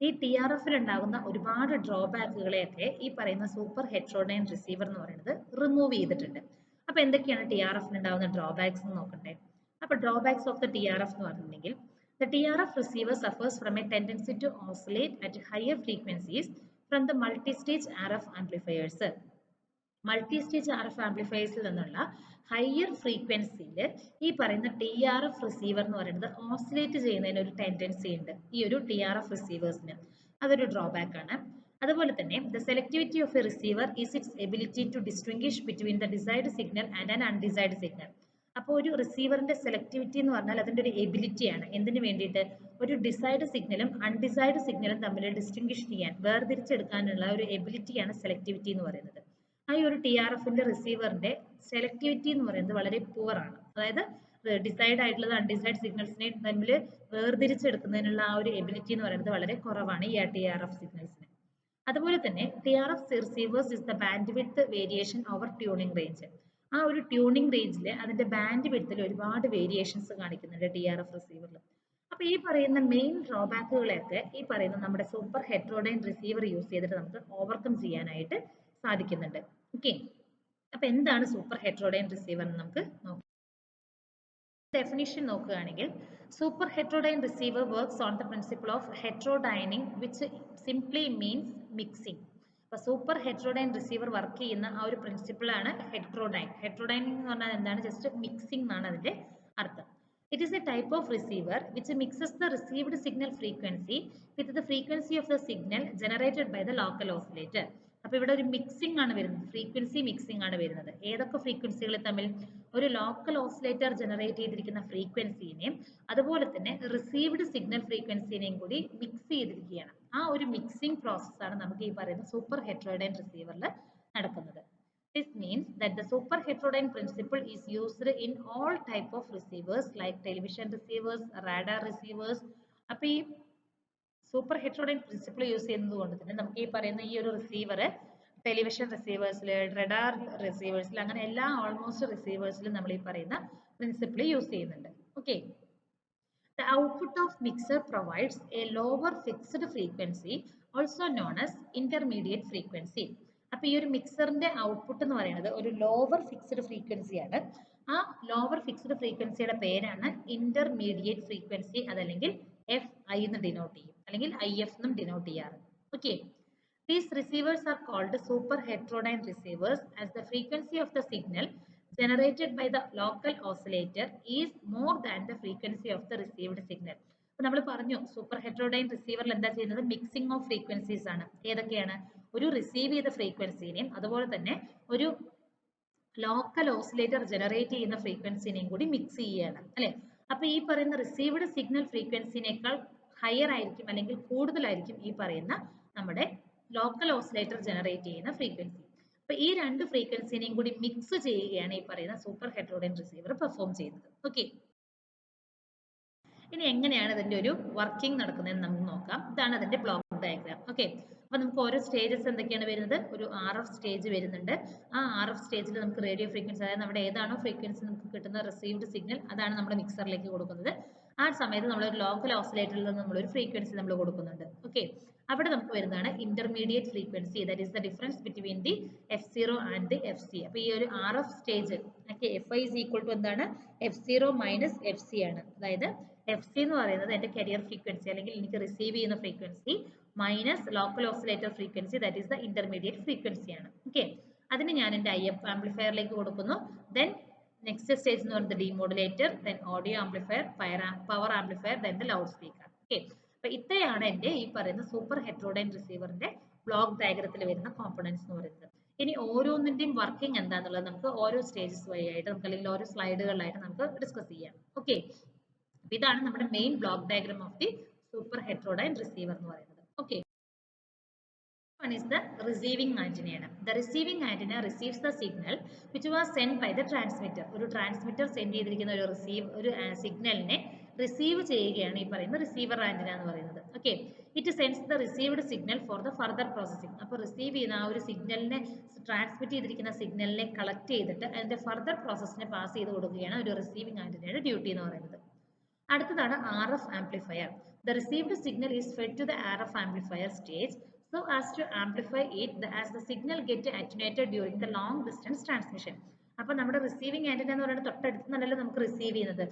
ഈ TRFൽ ഉണ്ടാകുന്ന ഒരുപാട് ഡ്രോബാക്കുകളെയൊക്കെ ഈ പറയുന്ന സൂപ്പർ ഹെറ്ററോഡൈൻ റിസീവർ എന്ന് പറയുന്നത് റിമൂവ് ചെയ്തിട്ടുണ്ട്. അപ്പോൾ എന്തൊക്കെയാണ് TRFൽ ഉണ്ടാകുന്ന ഡ്രോബാക്സ് എന്ന് നോക്കട്ടെ. അപ്പോൾ drawbacks of the T R F എന്ന് പറഞ്ഞിട്ടുണ്ടെങ്കിൽ the TRF receiver suffers from a tendency to oscillate at higher frequencies from the multi-stage RF amplifiers. Multi-stage R F ആംപ്ലിഫയേഴ്സിൽ നിന്നുള്ള ഹയർ ഫ്രീക്വൻസിയിൽ ഈ പറയുന്ന ടി ആർ എഫ് റിസീവർ എന്ന് പറയുന്നത് ഓസിലേറ്റ് ചെയ്യുന്നതിന് ഒരു ടെൻഡൻസി ഉണ്ട് ഈ ഒരു ടി ആർ എഫ് റിസീവേഴ്സിന്. അതൊരു ഡ്രോബാക്ക് ആണ്. അതുപോലെ തന്നെ the selectivity of a receiver is its ability to distinguish between the desired signal and an undesired signal. അപ്പോൾ ഒരു റിസീവറിന്റെ സെലക്ടിവിറ്റി എന്ന് പറഞ്ഞാൽ അതിന്റെ ഒരു എബിലിറ്റിയാണ്. എന്തിനു വേണ്ടിയിട്ട്? ഒരു ഡിസൈർഡ് സിഗ്നലും അൺഡിസൈർഡ് സിഗ്നലും തമ്മിൽ ഡിസ്റ്റിംഗ്വിഷ് ചെയ്യാൻ, വേർതിരിച്ചെടുക്കാനുള്ള ഒരു എബിലിറ്റിയാണ് സെലക്ടിവിറ്റി എന്ന് പറയുന്നത്. ആ ഒരു ടി ആർ എഫിന്റെ റിസീവറിന്റെ സെലക്ടിവിറ്റി എന്ന് പറയുന്നത് വളരെ പുവർ ആണ്. അതായത് ഡിസൈഡ് ആയിട്ടുള്ളത് അൺഡിസൈഡ് സിഗ്നൽസിനെ തമ്മിൽ വേർതിരിച്ചെടുക്കുന്നതിനുള്ള ആ ഒരു എബിലിറ്റി എന്ന് പറയുന്നത് വളരെ കുറവാണ് ഈ ടി ആർ എഫ് സിഗ്നൽസിന്. അതുപോലെ തന്നെ T R F receivers is the band width variation over tuning range. ആ ഒരു ട്യൂണിംഗ് റേഞ്ചിൽ അതിന്റെ ബാൻഡ് വിഡ്ത്തിൽ ഒരുപാട് വേരിയേഷൻസ് കാണിക്കുന്നുണ്ട് ടി ആർ എഫ് റിസീവറിൽ. അപ്പൊ ഈ പറയുന്ന മെയിൻ ഡ്രോബാക്കുകളെയൊക്കെ ഈ പറയുന്ന നമ്മുടെ സൂപ്പർ ഹെറ്ററോഡൈൻ റിസീവർ യൂസ് ചെയ്തിട്ട് നമുക്ക് ഓവർകം ചെയ്യാനായിട്ട് സാധിക്കുന്നുണ്ട്. ഓക്കെ, അപ്പൊ എന്താണ് സൂപ്പർ ഹെറ്ററോഡൈൻ റിസീവർ എന്ന് നമുക്ക് നോക്കാം. ഡെഫിനിഷൻ നോക്കുകയാണെങ്കിൽ super heterodyne receiver works on the principle of heterodyning which simply means mixing. അപ്പൊ സൂപ്പർ ഹെറ്ററോഡൈൻ റിസീവർ വർക്ക് ചെയ്യുന്ന ആ ഒരു പ്രിൻസിപ്പിൾ ആണ് ഹെറ്ററോഡൈൻ. ഹെറ്ററോഡൈനിങ് എന്ന് പറഞ്ഞാൽ എന്താണ്? ജസ്റ്റ് മിക്സിംഗ് എന്നാണ് അതിന്റെ അർത്ഥം. It is a type of receiver which mixes the received signal frequency with the frequency of the signal generated by the local oscillator. അപ്പോൾ ഇവിടെ ഒരു മിക്സിംഗ് ആണ് വരുന്നത്, ഫ്രീക്വൻസി മിക്സിംഗ് ആണ് വരുന്നത്. ഏതൊക്കെ ഫ്രീക്വൻസികൾ തമ്മിൽ? ഒരു ലോക്കൽ ഓസിലേറ്റർ ജനറേറ്റ് ചെയ്തിരിക്കുന്ന ഫ്രീക്വൻസിനെയും അതുപോലെ തന്നെ റിസീവ്ഡ് സിഗ്നൽ ഫ്രീക്വൻസിനെയും കൂടി മിക്സ് ചെയ്തിരിക്കുകയാണ്. ആ ഒരു മിക്സിംഗ് പ്രോസസ് ആണ് നമുക്ക് ഈ പറയുന്ന സൂപ്പർ ഹെറ്ററോഡൈൻ റിസീവറിൽ നടക്കുന്നത്. This means that the super heterodyne principle is used in all type of receivers like television receivers, radar receivers. അപ്പോൾ ഈ സൂപ്പർ ഹെറ്ററോഡൈൻ പ്രിൻസിപ്പിൾ യൂസ് ചെയ്യുന്നത് കൊണ്ട് തന്നെ നമുക്ക് ഈ പറയുന്ന ഈ ഒരു റിസീവർ ടെലിവിഷൻ റിസീവേഴ്സിൽ, റഡാർ റിസീവേഴ്സിൽ, അങ്ങനെ എല്ലാ ഓൾമോസ്റ്റ് റിസീവേഴ്സിലും നമ്മൾ ഈ പറയുന്ന പ്രിൻസിപ്പിൾ യൂസ് ചെയ്യുന്നുണ്ട്. Okay, the output of mixer provides a lower fixed frequency also known as intermediate frequency. അപ്പൊ ഈ ഒരു മിക്സറിന്റെ ഔട്ട്പുട്ട് എന്ന് പറയുന്നത് ഒരു ലോവർ ഫിക്സ്ഡ് ഫ്രീക്വൻസി ആണ്. ആ ലോവർ ഫിക്സ്ഡ് ഫ്രീക്വൻസിയുടെ പേരാണ് ഇന്റർമീഡിയറ്റ് ഫ്രീക്വൻസി, അതല്ലെങ്കിൽ എഫ് ഐ എന്ന് ഡിനോട്ട് ചെയ്യും, അല്ലെങ്കിൽ ഐ എഫ് എന്നും ഡിനോട്ട് ചെയ്യാറ്. Okay, these receivers are called super heterodyne receivers as the frequency of the signal generated by the local oscillator is more than the frequency of the received signal. അപ്പോൾ നമ്മൾ പറഞ്ഞു സൂപ്പർ ഹെറ്ററോഡൈൻ റിസീവറിൽ എന്താ ചെയ്യുന്നത്? മിക്സിംഗ് ഓഫ് ഫ്രീക്വൻസീസ് ആണ്. ഏതൊക്കെയാണ്? ഒരു റിസീവ് ചെയ്ത ഫ്രീക്വൻസിനെയും അതുപോലെ തന്നെ ഒരു ലോക്കൽ ഓസിലേറ്റർ ജനറേറ്റ് ചെയ്യുന്ന ഫ്രീക്വൻസിനെയും കൂടി മിക്സ് ചെയ്യുകയാണ്, അല്ലെ? അപ്പൊ ഈ പറയുന്ന റിസീവ്ഡ് സിഗ്നൽ ഫ്രീക്വൻസിനേക്കാൾ ഹയർ ആയിരിക്കും അല്ലെങ്കിൽ കൂടുതലായിരിക്കും ഈ പറയുന്ന നമ്മുടെ ലോക്കൽ ഓസിലേറ്റർ ജനറേറ്റ് ചെയ്യുന്ന ഫ്രീക്വൻസി. അപ്പൊ ഈ രണ്ട് ഫ്രീക്വൻസിനെയും കൂടി മിക്സ് ചെയ്യുകയാണ് ഈ പറയുന്ന സൂപ്പർ ഹെറ്ററോഡൈൻ റിസീവർ പെർഫോം ചെയ്യുന്നത്. ഓക്കെ, ഇനി എങ്ങനെയാണ് ഇതിന്റെ ഒരു വർക്കിംഗ് നടക്കുന്നതെന്ന് നമുക്ക് നോക്കാം. ഇതാണ് അതിന്റെ ബ്ലോക്ക് ഡയഗ്രാം. ഓക്കെ, അപ്പൊ നമുക്ക് ഓരോ സ്റ്റേജസ് എന്തൊക്കെയാണ് വരുന്നത്? ഒരു ആർ എഫ് സ്റ്റേജ് വരുന്നുണ്ട്. ആ ആർ എഫ് സ്റ്റേജിൽ നമുക്ക് റേഡിയോ ഫ്രീക്വൻസി, അതായത് നമ്മുടെ ഏതാണോ ഫ്രീക്വൻസി നമുക്ക് കിട്ടുന്ന റിസീവ്ഡ് സിഗ്നൽ, അതാണ് നമ്മുടെ മിക്സറിലേക്ക് കൊടുക്കുന്നത്. ആ സമയത്ത് നമ്മൾ ഒരു ലോക്കൽ ഓസിലേറ്ററിൽ നിന്ന് നമ്മളൊരു ഫ്രീക്വൻസി നമ്മൾ കൊടുക്കുന്നുണ്ട്. ഓക്കെ, അവിടെ നമുക്ക് വരുന്നതാണ് intermediate frequency, that is the difference between the F0 and the FC. അപ്പൊ ഈ ഒരു R F stage FI is equal to എന്താണ്? F0 മൈനസ് FC ആണ്. അതായത് FC എന്ന് പറയുന്നത് എന്റെ കരിയർ ഫ്രീക്വൻസി, അല്ലെങ്കിൽ എനിക്ക് റിസീവ് ചെയ്യുന്ന frequency, minus local oscillator frequency, that is the intermediate frequency ആണ്. ഓക്കെ, അതിന് ഞാൻ എന്റെ IF ആംപ്ലിഫയറിലേക്ക് കൊടുക്കുന്നു. ദെൻ നെക്സ്റ്റ് സ്റ്റേജ് എന്ന് പറയുന്നത് demodulator, then audio amplifier, power amplifier, then the loud speaker. Okay, അപ്പൊ ഇത്രയാണ് എന്റെ ഈ പറയുന്ന സൂപ്പർ ഹെറ്ററോഡൈൻ റിസീവറിന്റെ ബ്ലോക്ക് ഡയഗ്രത്തിൽ വരുന്ന കോമ്പണൻസ് എന്ന് പറയുന്നത്. ഇനി ഓരോന്നിന്റെയും വർക്കിംഗ് എന്താണെന്നുള്ളത് നമുക്ക് ഓരോ സ്റ്റേജസ് വഴിയായിട്ട് നമുക്ക്, അല്ലെങ്കിൽ ഓരോ സ്ലൈഡുകളിലായിട്ട് നമുക്ക് ഡിസ്കസ് ചെയ്യാം. ഓക്കെ, ഇതാണ് നമ്മുടെ main block diagram of the super heterodyne receiver എന്ന് പറയുന്നത്. Okay, one is the receiving antenna. The receiving antenna receives the signal which was sent by the transmitter. ഒരു ട്രാൻസ്മിറ്റർ സെൻഡ് ചെയ്തിരിക്കുന്ന ഒരു സിഗ്നലിനെ റിസീവ് ചെയ്യുകയാണ് ഈ പറയുന്ന റിസീവർ ആന്റിന എന്ന് പറയുന്നത്. Okay, it sends the received signal for the further processing. അപ്പോൾ റിസീവ് ചെയ്യുന്ന ആ ഒരു സിഗ്നലിനെ, ട്രാൻസ്മിറ്റ് ചെയ്തിരിക്കുന്ന സിഗ്നലിനെ കളക്ട് ചെയ്തിട്ട് അതിന്റെ ഫർദർ പ്രോസസ്സിനെ പാസ് ചെയ്ത് കൊടുക്കുകയാണ് ഒരു റിസീവിംഗ് ആന്റിനയുടെ ഡ്യൂട്ടി എന്ന് പറയുന്നത്. അടുത്തതാണ് RF amplifier. The received signal is fed to the RF amplifier stage so as to amplify it as the signal get attenuated during the long distance transmission. അപ്പൊ നമ്മുടെ റിസീവിംഗ് ആന്റിന എന്ന് പറയുന്നത് തൊട്ടടുത്ത് നിന്നല്ലോ നമുക്ക് റിസീവ് ചെയ്യുന്നത്,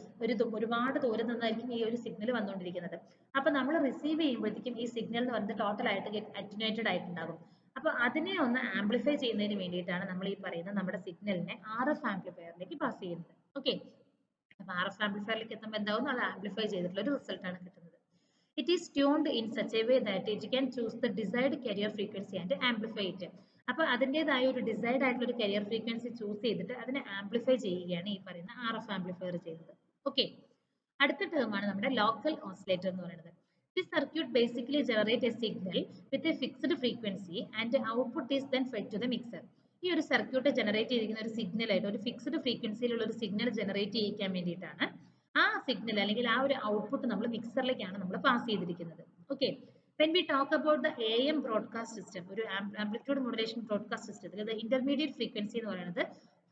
ഒരുപാട് ദൂരം നിന്നായിരിക്കും ഈ ഒരു സിഗ്നൽ വന്നുകൊണ്ടിരിക്കുന്നത്. അപ്പൊ നമ്മൾ റിസീവ് ചെയ്യുമ്പോഴത്തേക്കും ഈ സിഗ്നൽ എന്ന് പറയുന്നത് ടോട്ടൽ ആയിട്ട് അറ്റുനേറ്റഡ് ആയിട്ടുണ്ടാകും. അപ്പൊ അതിനെ ഒന്ന് ആംപ്ലിഫൈ ചെയ്യുന്നതിന് വേണ്ടിയിട്ടാണ് നമ്മൾ ഈ പറയുന്ന നമ്മുടെ സിഗ്നലിനെ RF ആംപ്ലിഫയറിലേക്ക് പാസ് ചെയ്യുന്നത്. ഓക്കെ, അപ്പൊ RF ആംപ്ലിഫയറിലേക്ക് എത്തുമ്പോൾ എന്താവും, അത് ആംപ്ലിഫൈ ചെയ്തിട്ടുള്ള ഒരു റിസൾട്ട് ആണ് കിട്ടുന്നത്. It is tuned in such a way that it can choose the desired carrier frequency and amplify it. അപ്പൊ അതിൻ്റെതായ ഒരു ഡിസൈഡ് ആയിട്ടുള്ള ഒരു കരിയർ ഫ്രീക്വൻസി ചൂസ് ചെയ്തിട്ട് അതിനെ ആംപ്ലിഫൈ ചെയ്യുകയാണ് ഈ പറയുന്ന RF ആംപ്ലിഫയർ ചെയ്യുന്നത്. ഓക്കെ, അടുത്ത ടേമാണ് നമ്മുടെ ലോക്കൽ ഓസിലേറ്റർ എന്ന് പറയുന്നത്. This circuit basically generates a signal with a fixed frequency and the output is then fed to the mixer. ഈ ഒരു സർക്യൂട്ട് ജനറേറ്റ് ചെയ്തിരിക്കുന്ന ഒരു സിഗ്നൽ ആയിട്ട് ഒരു ഫിക്സ്ഡ് ഫ്രീക്വൻസിയിലുള്ള ഒരു സിഗ്നൽ ജനറേറ്റ് ചെയ്യിക്കാൻ വേണ്ടിയിട്ടാണ് ആ സിഗ്നൽ അല്ലെങ്കിൽ ആ ഒരു ഔട്ട്പുട്ട് നമ്മൾ മിക്സറിലേക്കാണ് നമ്മൾ പാസ് ചെയ്തിരിക്കുന്നത്. Okay, when we talk about the AM broadcast system, ഒരു amplitude modulation broadcast system, the intermediate frequency എന്ന് പറയുന്നത്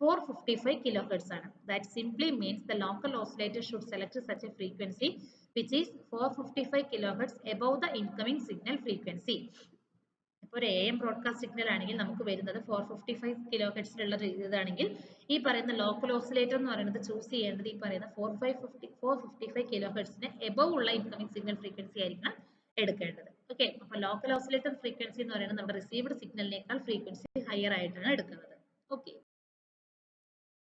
455 kilohertz ആണ്. That simply means the local oscillator should select such a frequency which is 455 kilohertz above the incoming signal frequency. ഇപ്പോൾ ഒരു AM ബ്രോഡ്കാസ്റ്റ് സിഗ്നൽ ആണെങ്കിൽ നമുക്ക് വരുന്നത് 455 കിലോ ഹെർട്സിലുള്ള ഇതാണെങ്കിൽ ഈ പറയുന്ന ലോക്കൽ ഓസിലേറ്റർ എന്ന് പറയുന്നത് ചൂസ് ചെയ്യേണ്ടത് ഈ പറയുന്ന 455 കിലോ ഹെർട്സിന് എബവ് ഉള്ള ഇൻകമിംഗ് സിഗ്നൽ ഫ്രീക്വൻസി ആയിരിക്കണം എടുക്കേണ്ടത്. ഓക്കെ, അപ്പോൾ ലോക്കൽ ഓസിലേറ്റർ ഫ്രീക്വൻസി എന്ന് പറയുന്നത് നമ്മുടെ റിസീവ്ഡ് സിഗ്നലിനേക്കാൾ ഫ്രീക്വൻസി ഹയർ ആയിട്ടാണ് എടുക്കുന്നത്. ഓക്കെ,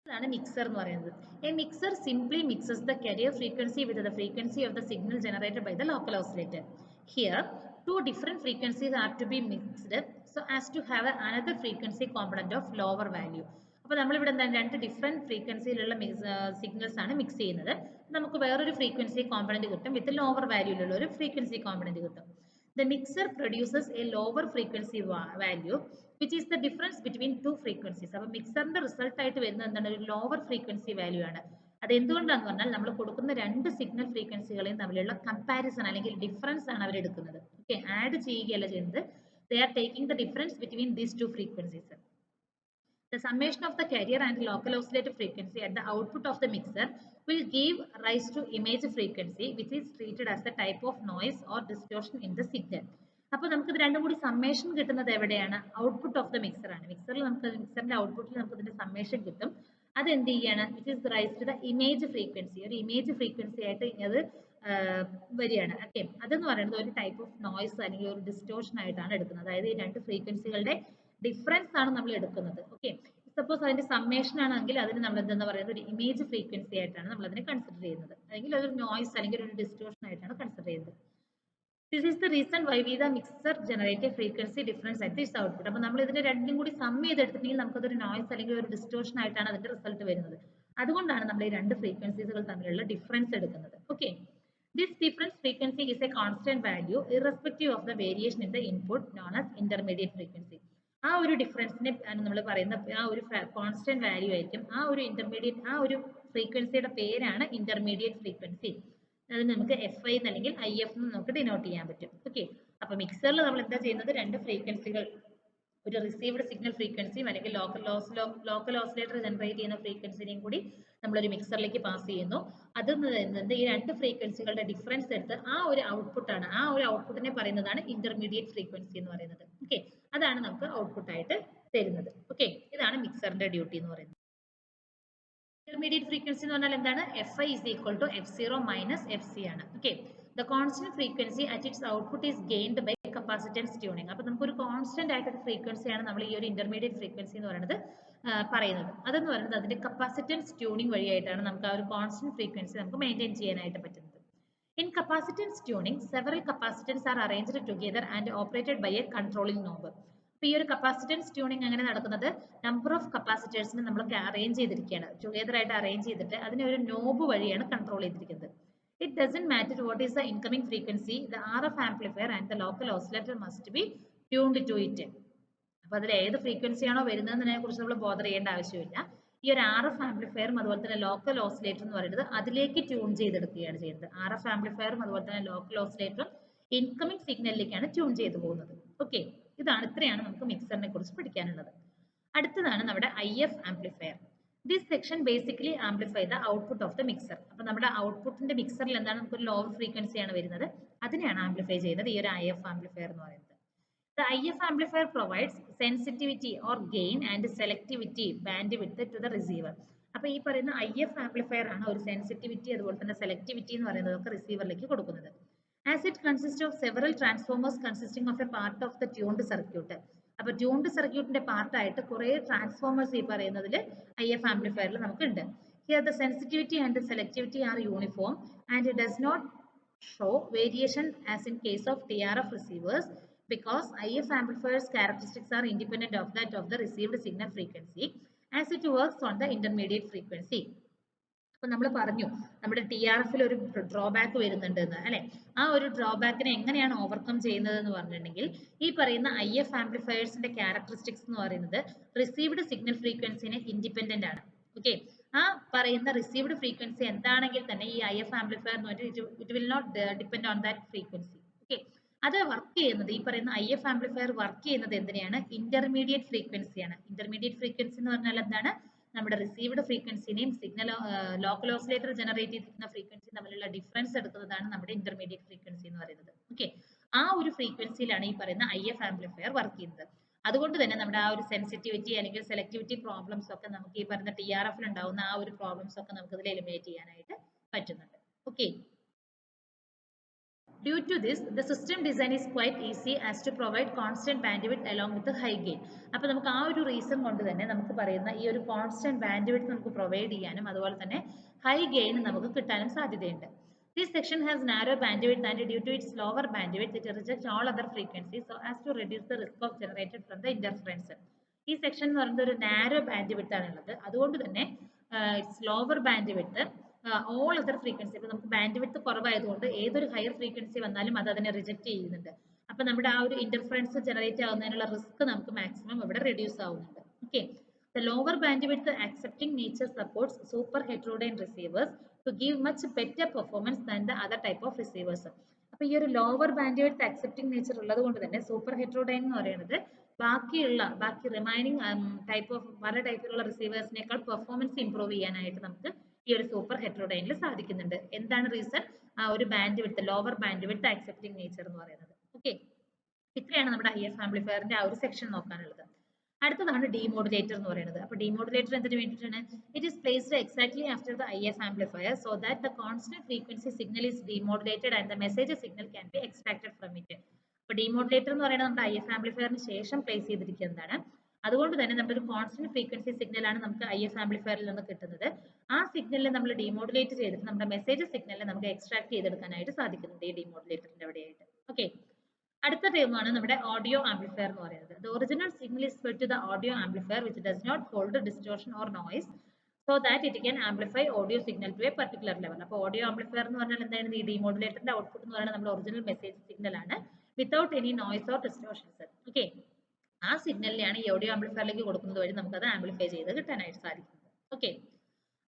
ഇതാണ് മിക്സർ എന്ന് പറയുന്നത്. A mixer simply mixes the carrier frequency with the frequency of the signal generated by the local oscillator. Here, two different frequencies are to be mixed so as to have another frequency component of lower value. അപ്പോൾ നമ്മളിവിടെ എന്താണ് രണ്ട് ഡിഫറെന്റ് ഫ്രീക്വൻസിയിലുള്ള സിഗ്നൽസ് ആണ് മിക്സ് ചെയ്യുന്നത്. നമുക്ക് വേറൊരു ഫ്രീക്വൻസി കോമ്പണന്റ് കിട്ടും, വിത്ത് ലോവർ വാല്യൂയിലുള്ള ഒരു ഫ്രീക്വൻസി കോമ്പണന്റ് കിട്ടും. The mixer produces a lower frequency value which is the difference between two frequencies. അപ്പോൾ മിക്സറിന്റെ റിസൾട്ട് ആയിട്ട് വരുന്നത് എന്താണ്, ഒരു ലോവർ ഫ്രീക്വൻസി വാല്യൂ ആണ്. അത് എന്തുകൊണ്ടാണെന്ന് പറഞ്ഞാൽ നമ്മൾ കൊടുക്കുന്ന രണ്ട് സിഗ്നൽ ഫ്രീക്വൻസികളെയും തമ്മിലുള്ള കമ്പാരിസൺ അല്ലെങ്കിൽ ഡിഫറൻസ് ആണ് അവർ എടുക്കുന്നത്. ഓക്കെ, ആഡ് ചെയ്യുകയല്ല ചെയ്യുന്നത്, they are taking the difference between these two frequencies. The summation of the carrier and local oscillator frequency at the output of the mixer will give rise to image frequency, which is treated as a type of noise or distortion in the signal. അപ്പോൾ നമുക്ക് ഇത് രണ്ടും കൂടി സമ്മേഷൻ കിട്ടുന്നത് എവിടെയാണ്, ഔട്ട്പുട്ട് ഓഫ് ദ മിക്സർ ആണ്. മിക്സറിൽ നമുക്ക് മിക്സറിന്റെ ഔട്ട്പുട്ടിൽ നമുക്ക് ഇതിന്റെ സമ്മേഷൻ കിട്ടും. അത് എന്ത് ചെയ്യാണ്, which is rise to the image frequency, ഒരു ഇമേജ് ഫ്രീക്വൻസി ആയിട്ട് അത് വരികയാണ്. ഓക്കെ, അതെന്ന് പറയുന്നത് ഒരു ടൈപ്പ് ഓഫ് നോയ്സ് അല്ലെങ്കിൽ ഒരു ഡിസ്റ്റോർഷൻ ആയിട്ടാണ് എടുക്കുന്നത്. അതായത് ഈ രണ്ട് ഫ്രീക്വൻസികളുടെ ഡിഫറൻസ് ആണ് നമ്മൾ എടുക്കുന്നത്. ഓക്കെ, സപ്പോസ് അതിന്റെ സമ്മേഷൻ ആണെങ്കിൽ അതിന് നമ്മൾ എന്താ പറയുന്നത്, ഒരു ഇമേജ് ഫ്രീക്വൻസി ആയിട്ടാണ് നമ്മൾ അതിനെ കൺസിഡർ ചെയ്യുന്നത്, അല്ലെങ്കിൽ ഒരു നോയ്സ് അല്ലെങ്കിൽ ഒരു ഡിസ്റ്റോർഷൻ ആയിട്ടാണ് കൺസിഡർ ചെയ്യുന്നത്. This is the reason why we the mixer generate a frequency difference at its output. അപ്പോൾ നമ്മൾ ഇതിനെ രണ്ടും കൂടി സം ചെയ്തെടുത്തിട്ടുണ്ടെങ്കിൽ നമുക്കതൊരു നോയ്സ് അല്ലെങ്കിൽ ഒരു ഡിസ്റ്റോർഷൻ ആയിട്ടാണ് അതിന്റെ റിസൾട്ട് വരുന്നത്. അതുകൊണ്ടാണ് നമ്മൾ ഈ രണ്ട് ഫ്രീക്വൻസികൾ തമ്മിലുള്ള ഡിഫറൻസ് എടുക്കുന്നത്. Okay, this difference frequency is a constant value irrespective of the variation in the input known as intermediate frequency. ആ ഒരു ഡിഫറൻസിനെ നമ്മൾ പറയുന്ന ആ ഒരു കോൺസ്റ്റന്റ് വാല്യൂ ആയിരിക്കും. ആ ഒരു ഇന്റർമീഡിയറ്റ് ആ ഒരു ഫ്രീക്വൻസിയുടെ പേരാണ് ഇന്റർമീഡിയറ്റ് ഫ്രീക്വൻസി. അത് നമുക്ക് FI അല്ലെങ്കിൽ IF എന്ന് നമുക്ക് ഡിനോട്ട് ചെയ്യാൻ പറ്റും. ഓക്കെ, അപ്പൊ മിക്സറിൽ നമ്മൾ എന്താ ചെയ്യുന്നത്, രണ്ട് ഫ്രീക്വൻസികൾ, ഒരു റിസീവ്ഡ് സിഗ്നൽ ഫ്രീക്വൻസിയും അല്ലെങ്കിൽ ലോക്കൽ ഓസിലേറ്റർ ജനറേറ്റ് ചെയ്യുന്ന ഫ്രീക്വൻസിനെയും കൂടി നമ്മളൊരു മിക്സറിലേക്ക് പാസ് ചെയ്യുന്നു. അതിൽ നിന്ന് ഈ രണ്ട് ഫ്രീക്വൻസികളുടെ ഡിഫറൻസ് എടുത്ത് ആ ഒരു ഔട്ട്പുട്ടാണ്, ആ ഒരു ഔട്ട്പുട്ടിനെ പറയുന്നതാണ് ഇന്റർമീഡിയറ്റ് ഫ്രീക്വൻസി എന്ന് പറയുന്നത്. ഓക്കെ, അതാണ് നമുക്ക് ഔട്ട്പുട്ട് ആയിട്ട് തരുന്നത്. ഓക്കെ, ഇതാണ് മിക്സറിന്റെ ഡ്യൂട്ടി എന്ന് പറയുന്നത്. Intermediate frequency എന്ന് പറഞ്ഞാൽ എന്താണ്, FI is equal to F0 minus FC ആണ്. Okay, the constant frequency at its output is gained by capacitance tuning. അപ്പോൾ നമുക്ക് ഒരു കോൺസ്റ്റന്റ് ആയിട്ടുള്ള ഫ്രീക്വൻസിയാണ് നമ്മൾ ഈ ഒരു ഇന്റർമീഡിയറ്റ് ഫ്രീക്വൻസി എന്ന് പറയുന്നത് പറയുന്നത്. അതെന്ന് പറയുന്നത് അതിന്റെ കപ്പാസിറ്റൻസ് ട്യൂണിംഗ് വഴിയായിട്ടാണ് നമുക്ക് ആ ഒരു കോൺസ്റ്റന്റ് ഫ്രീക്വൻസി നമുക്ക് മെയിൻറ്റെയിൻ ചെയ്യാനായിട്ട് പറ്റുന്നത്. In capacitance tuning, several capacitors are arranged together and operated by a controlling knob. അപ്പോൾ ഈ ഒരു കപ്പാസിറ്റൻസ് ട്യൂണിംഗ് എങ്ങനെ നടക്കുന്നത്, നമ്പർ ഓഫ് കപ്പാസിറ്റേഴ്സിനെ നമ്മൾ അറേഞ്ച് ചെയ്തിരിക്കുകയാണ്, ടുഗദർ ആയിട്ട് അറേഞ്ച് ചെയ്തിട്ട് അതിനെ ഒരു നോബ് വഴിയാണ് കൺട്രോൾ ചെയ്തിരിക്കുന്നത്. It doesn't matter what is the incoming frequency, the RF amplifier and the local oscillator must be tuned to it. അപ്പൊ അതിൽ ഏത് ഫ്രീക്വൻസിയാണോ വരുന്നതിനെ കുറിച്ച് നമ്മൾ ബോധർ ചെയ്യേണ്ട ആവശ്യമില്ല. ഈ ഒരു RF ആംപ്ലിഫയറും അതുപോലെ തന്നെ ലോക്കൽ ഓസിലേറ്റർ എന്ന് പറയുന്നത് അതിലേക്ക് ട്യൂൺ ചെയ്തെടുക്കുകയാണ് ചെയ്യുന്നത്. RF ആംപ്ലിഫയറും അതുപോലെ തന്നെ ലോക്കൽ ഓസിലേറ്ററും ഇൻകമിംഗ് സിഗ്നലിലേക്കാണ് ട്യൂൺ ചെയ്തു പോകുന്നത്. ഓക്കെ, ഇത്രയാണ് നമുക്ക് മിക്സറിനെ കുറിച്ച് പഠിക്കാനുള്ളത്. അടുത്തതാണ് നമ്മുടെ IF amplifier. This section basically amplify the output of the mixer. അപ്പൊ നമ്മുടെ ഔട്ട്പുട്ടിന്റെ മിക്സറിൽ എന്താണ്, നമുക്ക് ലോവർ ഫ്രീക്വൻസിയാണ് വരുന്നത്, അതിനെയാണ് ആംപ്ലിഫൈ ചെയ്യുന്നത് ഈ ഒരു IF ആംപ്ലിഫയർ എന്ന് പറയുന്നത്. The IF amplifier provides sensitivity or gain and selectivity bandwidth to the receiver. അപ്പോൾ ഈ പറയുന്ന IF amplifier ആണ് ഒരു സെൻസിറ്റിവിറ്റി അതുപോലെ തന്നെ സെലക്ടിവിറ്റി എന്ന് പറയുന്നതൊക്കെ റിസീവറിലേക്ക് കൊടുക്കുന്നത്. As it consists of several transformers consisting of a part of the tuned circuit. അപ്പോൾ ട്യൂൺഡ് സർക്യൂട്ടിന്റെ പാർട്ടായിട്ട് കുറേ ട്രാൻസ്ഫോമേഴ്സ് ഈ പറയുന്നതിൽ IF ആംപ്ലിഫയറിൽ നമുക്കുണ്ട്. Here the sensitivity and the selectivity are uniform and it does not show variation as in case of TRF receivers because IF amplifiers characteristics are independent of that of the received signal frequency as it works on the intermediate frequency. അപ്പോൾ നമ്മൾ പറഞ്ഞു നമ്മുടെ TRFൽ ഒരു ഡ്രോബാക്ക് വരുന്നുണ്ട് എന്ന് അല്ലെ. ആ ഒരു ഡ്രോബാക്കിനെ എങ്ങനെയാണ് ഓവർകം ചെയ്യുന്നത് എന്ന് പറഞ്ഞിട്ടുണ്ടെങ്കിൽ ഈ പറയുന്ന IF ആംപ്ലിഫയേഴ്സിന്റെ ക്യാരക്ടറിസ്റ്റിക്സ് എന്ന് പറയുന്നത് റിസീവ്ഡ് സിഗ്നൽ ഫ്രീക്വൻസിനെ ഇൻഡിപെൻഡന്റ് ആണ്. ഓക്കെ, ആ പറയുന്ന റിസീവ്ഡ് ഫ്രീക്വൻസി എന്താണെങ്കിൽ തന്നെ ഈ IF ആംപ്ലിഫയർ എന്ന് പറഞ്ഞിട്ട് it will not depend on that frequency. Okay, അത് വർക്ക് ചെയ്യുന്നത് ഈ പറയുന്ന IF ആംപ്ലിഫയർ വർക്ക് ചെയ്യുന്നത് എന്തിനാണ്? ഇന്റർമീഡിയറ്റ് ഫ്രീക്വൻസിയാണ്. ഇന്റർമീഡിയറ്റ് ഫ്രീക്വൻസി എന്ന് പറഞ്ഞാൽ എന്താണ്? നമ്മുടെ റിസീവ്ഡ് ഫ്രീക്വൻസിനെയും സിഗ്നൽ ലോക്കൽ ഓസിലേറ്റർ ജനറേറ്റ് ചെയ്തിരിക്കുന്ന ഫ്രീക്വൻസി തമ്മിലുള്ള ഡിഫറൻസ് എടുക്കുന്നതാണ് നമ്മുടെ ഇന്റർമീഡിയറ്റ് ഫ്രീക്വൻസി എന്ന് പറയുന്നത്. ഓക്കെ, ആ ഒരു ഫ്രീക്വൻസിയിലാണ് ഈ പറയുന്ന IF ആംപ്ലിഫയർ വർക്ക് ചെയ്യുന്നത്. അതുകൊണ്ട് തന്നെ നമ്മുടെ ആ ഒരു സെൻസിറ്റിവിറ്റി അല്ലെങ്കിൽ സെലക്ടിവിറ്റി പ്രോബ്ലംസ് ഒക്കെ നമുക്ക് ഈ പറയുന്ന TRFൽ ഉണ്ടാവുന്ന ആ ഒരു പ്രോബ്ലംസ് ഒക്കെ നമുക്ക് ഇതിൽ എലിമിനേറ്റ് ചെയ്യാനായിട്ട് പറ്റുന്നുണ്ട്. Okay, due to this the system design is quite easy as to provide constant bandwidth along with the high gain. അപ്പോൾ നമുക്ക് ആ ഒരു റീസൺ കൊണ്ട് തന്നെ നമുക്ക് പറയുന്ന ഈ ഒരു കോൺസ്റ്റന്റ് ബാൻഡ്വിഡ്ത്ത് നമുക്ക് പ്രൊവൈഡ് ചെയ്യാനും അതുപോലെ തന്നെ ഹൈ ഗെയിൻ നമുക്ക് കിട്ടാനും സാധ്യതയുണ്ട്. This section has narrow bandwidth and due to its lower bandwidth it rejects all other frequencies so as to reduce the risk of generated from the interference. ഈ സെക്ഷൻ എന്ന് പറയുന്നത് ഒരു നാരോ ബാൻഡ്വിഡ്ത്ത് ആണുള്ളത്. അതുകൊണ്ട് തന്നെ it's lower bandwidth all other frequency. ഇപ്പൊ നമുക്ക് ബാൻഡ്വിഡ്ത്ത് കുറവായതുകൊണ്ട് ഏതൊരു ഹയർ ഫ്രീക്വൻസി വന്നാലും അത് അതിനെ റിജക്ട് ചെയ്യുന്നുണ്ട്. അപ്പൊ നമ്മുടെ ആ ഒരു ഇന്റർഫറൻസ് ജനറേറ്റ് ആവുന്നതിനുള്ള റിസ്ക് നമുക്ക് മാക്സിമം ഇവിടെ റെഡ്യൂസ് ആവുന്നുണ്ട്. Okay, the lower bandwidth accepting nature supports super heterodyne receivers to give much better performance than the other type of receivers. അപ്പോൾ ഈ ഒരു ലോവർ ബാൻഡ്വിഡ്ത്ത് അക്സെപ്റ്റിംഗ് നേച്ചർ ഉള്ളത് കൊണ്ട് തന്നെ സൂപ്പർ ഹെറ്ററോഡൈൻ എന്ന് പറയുന്നത് ബാക്കി റിമൈനിങ് ടൈപ്പ് ഓഫ് പല ടൈപ്പിലുള്ള റിസീവേഴ്സിനേക്കാൾ പെർഫോമൻസ് ഇംപ്രൂവ് ചെയ്യാനായിട്ട് നമുക്ക് ഈ ഒരു സൂപ്പർ ഹെറ്ററോഡൈനിൽ സാധിക്കുന്നുണ്ട്. എന്താണ് റീസൺ? ആ ഒരു bandwidth lower bandwidth accepting nature എന്ന് പറയുന്നത്. ഓക്കെ, ഇത്രയാണ് നമ്മുടെ IF ആംപ്ലിഫയറിന്റെ ആ ഒരു സെക്ഷൻ നോക്കാനുള്ളത്. അടുത്തതാണ് ഡീമോഡുലേറ്റർ എന്ന് പറയുന്നത്. അപ്പോൾ ഡീമോഡുലേറ്റർ എന്തിനു വേണ്ടിയിട്ടാണ്? It is placed exactly after the IF amplifier so that the constant frequency signal is demodulated and the message signal can be extracted from it. അപ്പോൾ ഡീമോഡുലേറ്റർ എന്ന് പറയുന്നത് നമ്മുടെ IF ആംപ്ലിഫയറിന് ശേഷം പ്ലേസ് ചെയ്തിരിക്കുന്നതാണ്. അതുകൊണ്ട് തന്നെ നമ്മുടെ ഒരു കോൺസ്റ്റന്റ് ഫ്രീക്വൻസി സിഗ്നലാണ് നമുക്ക് IF ആംപ്ലിഫയറിൽ നിന്ന് കിട്ടുന്നത്. ആ സിഗ്നലിനെ നമ്മൾ ഡീമോഡുലേറ്റ് ചെയ്തിട്ട് നമ്മുടെ മെസ്സേജ് സിഗ്നലിനെ നമുക്ക് എക്സ്ട്രാക്ട് ചെയ്തെടുക്കാനായിട്ട് സാധിക്കുന്നുണ്ട് ഈ ഡീമോഡുലേറ്ററിന്റെ അവിടെയായിട്ട്. ഓക്കെ, അടുത്ത ടേമാണ് നമ്മുടെ ഓഡിയോ ആംപ്ലിഫയർ എന്ന് പറയുന്നത്. The original signal is fed to the audio amplifier which does not hold distortion or noise so that it can amplify audio signal to a particular level. അപ്പോൾ ഓഡിയോ ആംപ്ലിഫയർ എന്ന് പറഞ്ഞാൽ എന്താണ്? ഈ ഡീമോഡുലേറ്ററിന്റെ ഔട്ട്പുട്ട് എന്ന് പറയുന്നത് നമ്മുടെ ഒറിജിനൽ മെസ്സേജ് സിഗ്നൽ ആണ് without any noise or distortions. Okay, ആ സിഗ്നലിനെയാണ് ഈ ഓഡിയോ ആംപ്ലിഫയറിലേക്ക് കൊടുക്കുന്നത് വഴി നമുക്ക് അത് ആംപ്ലിഫൈ ചെയ്ത് കിട്ടാനായിട്ട് സാധിക്കുന്നത്. ഓക്കെ,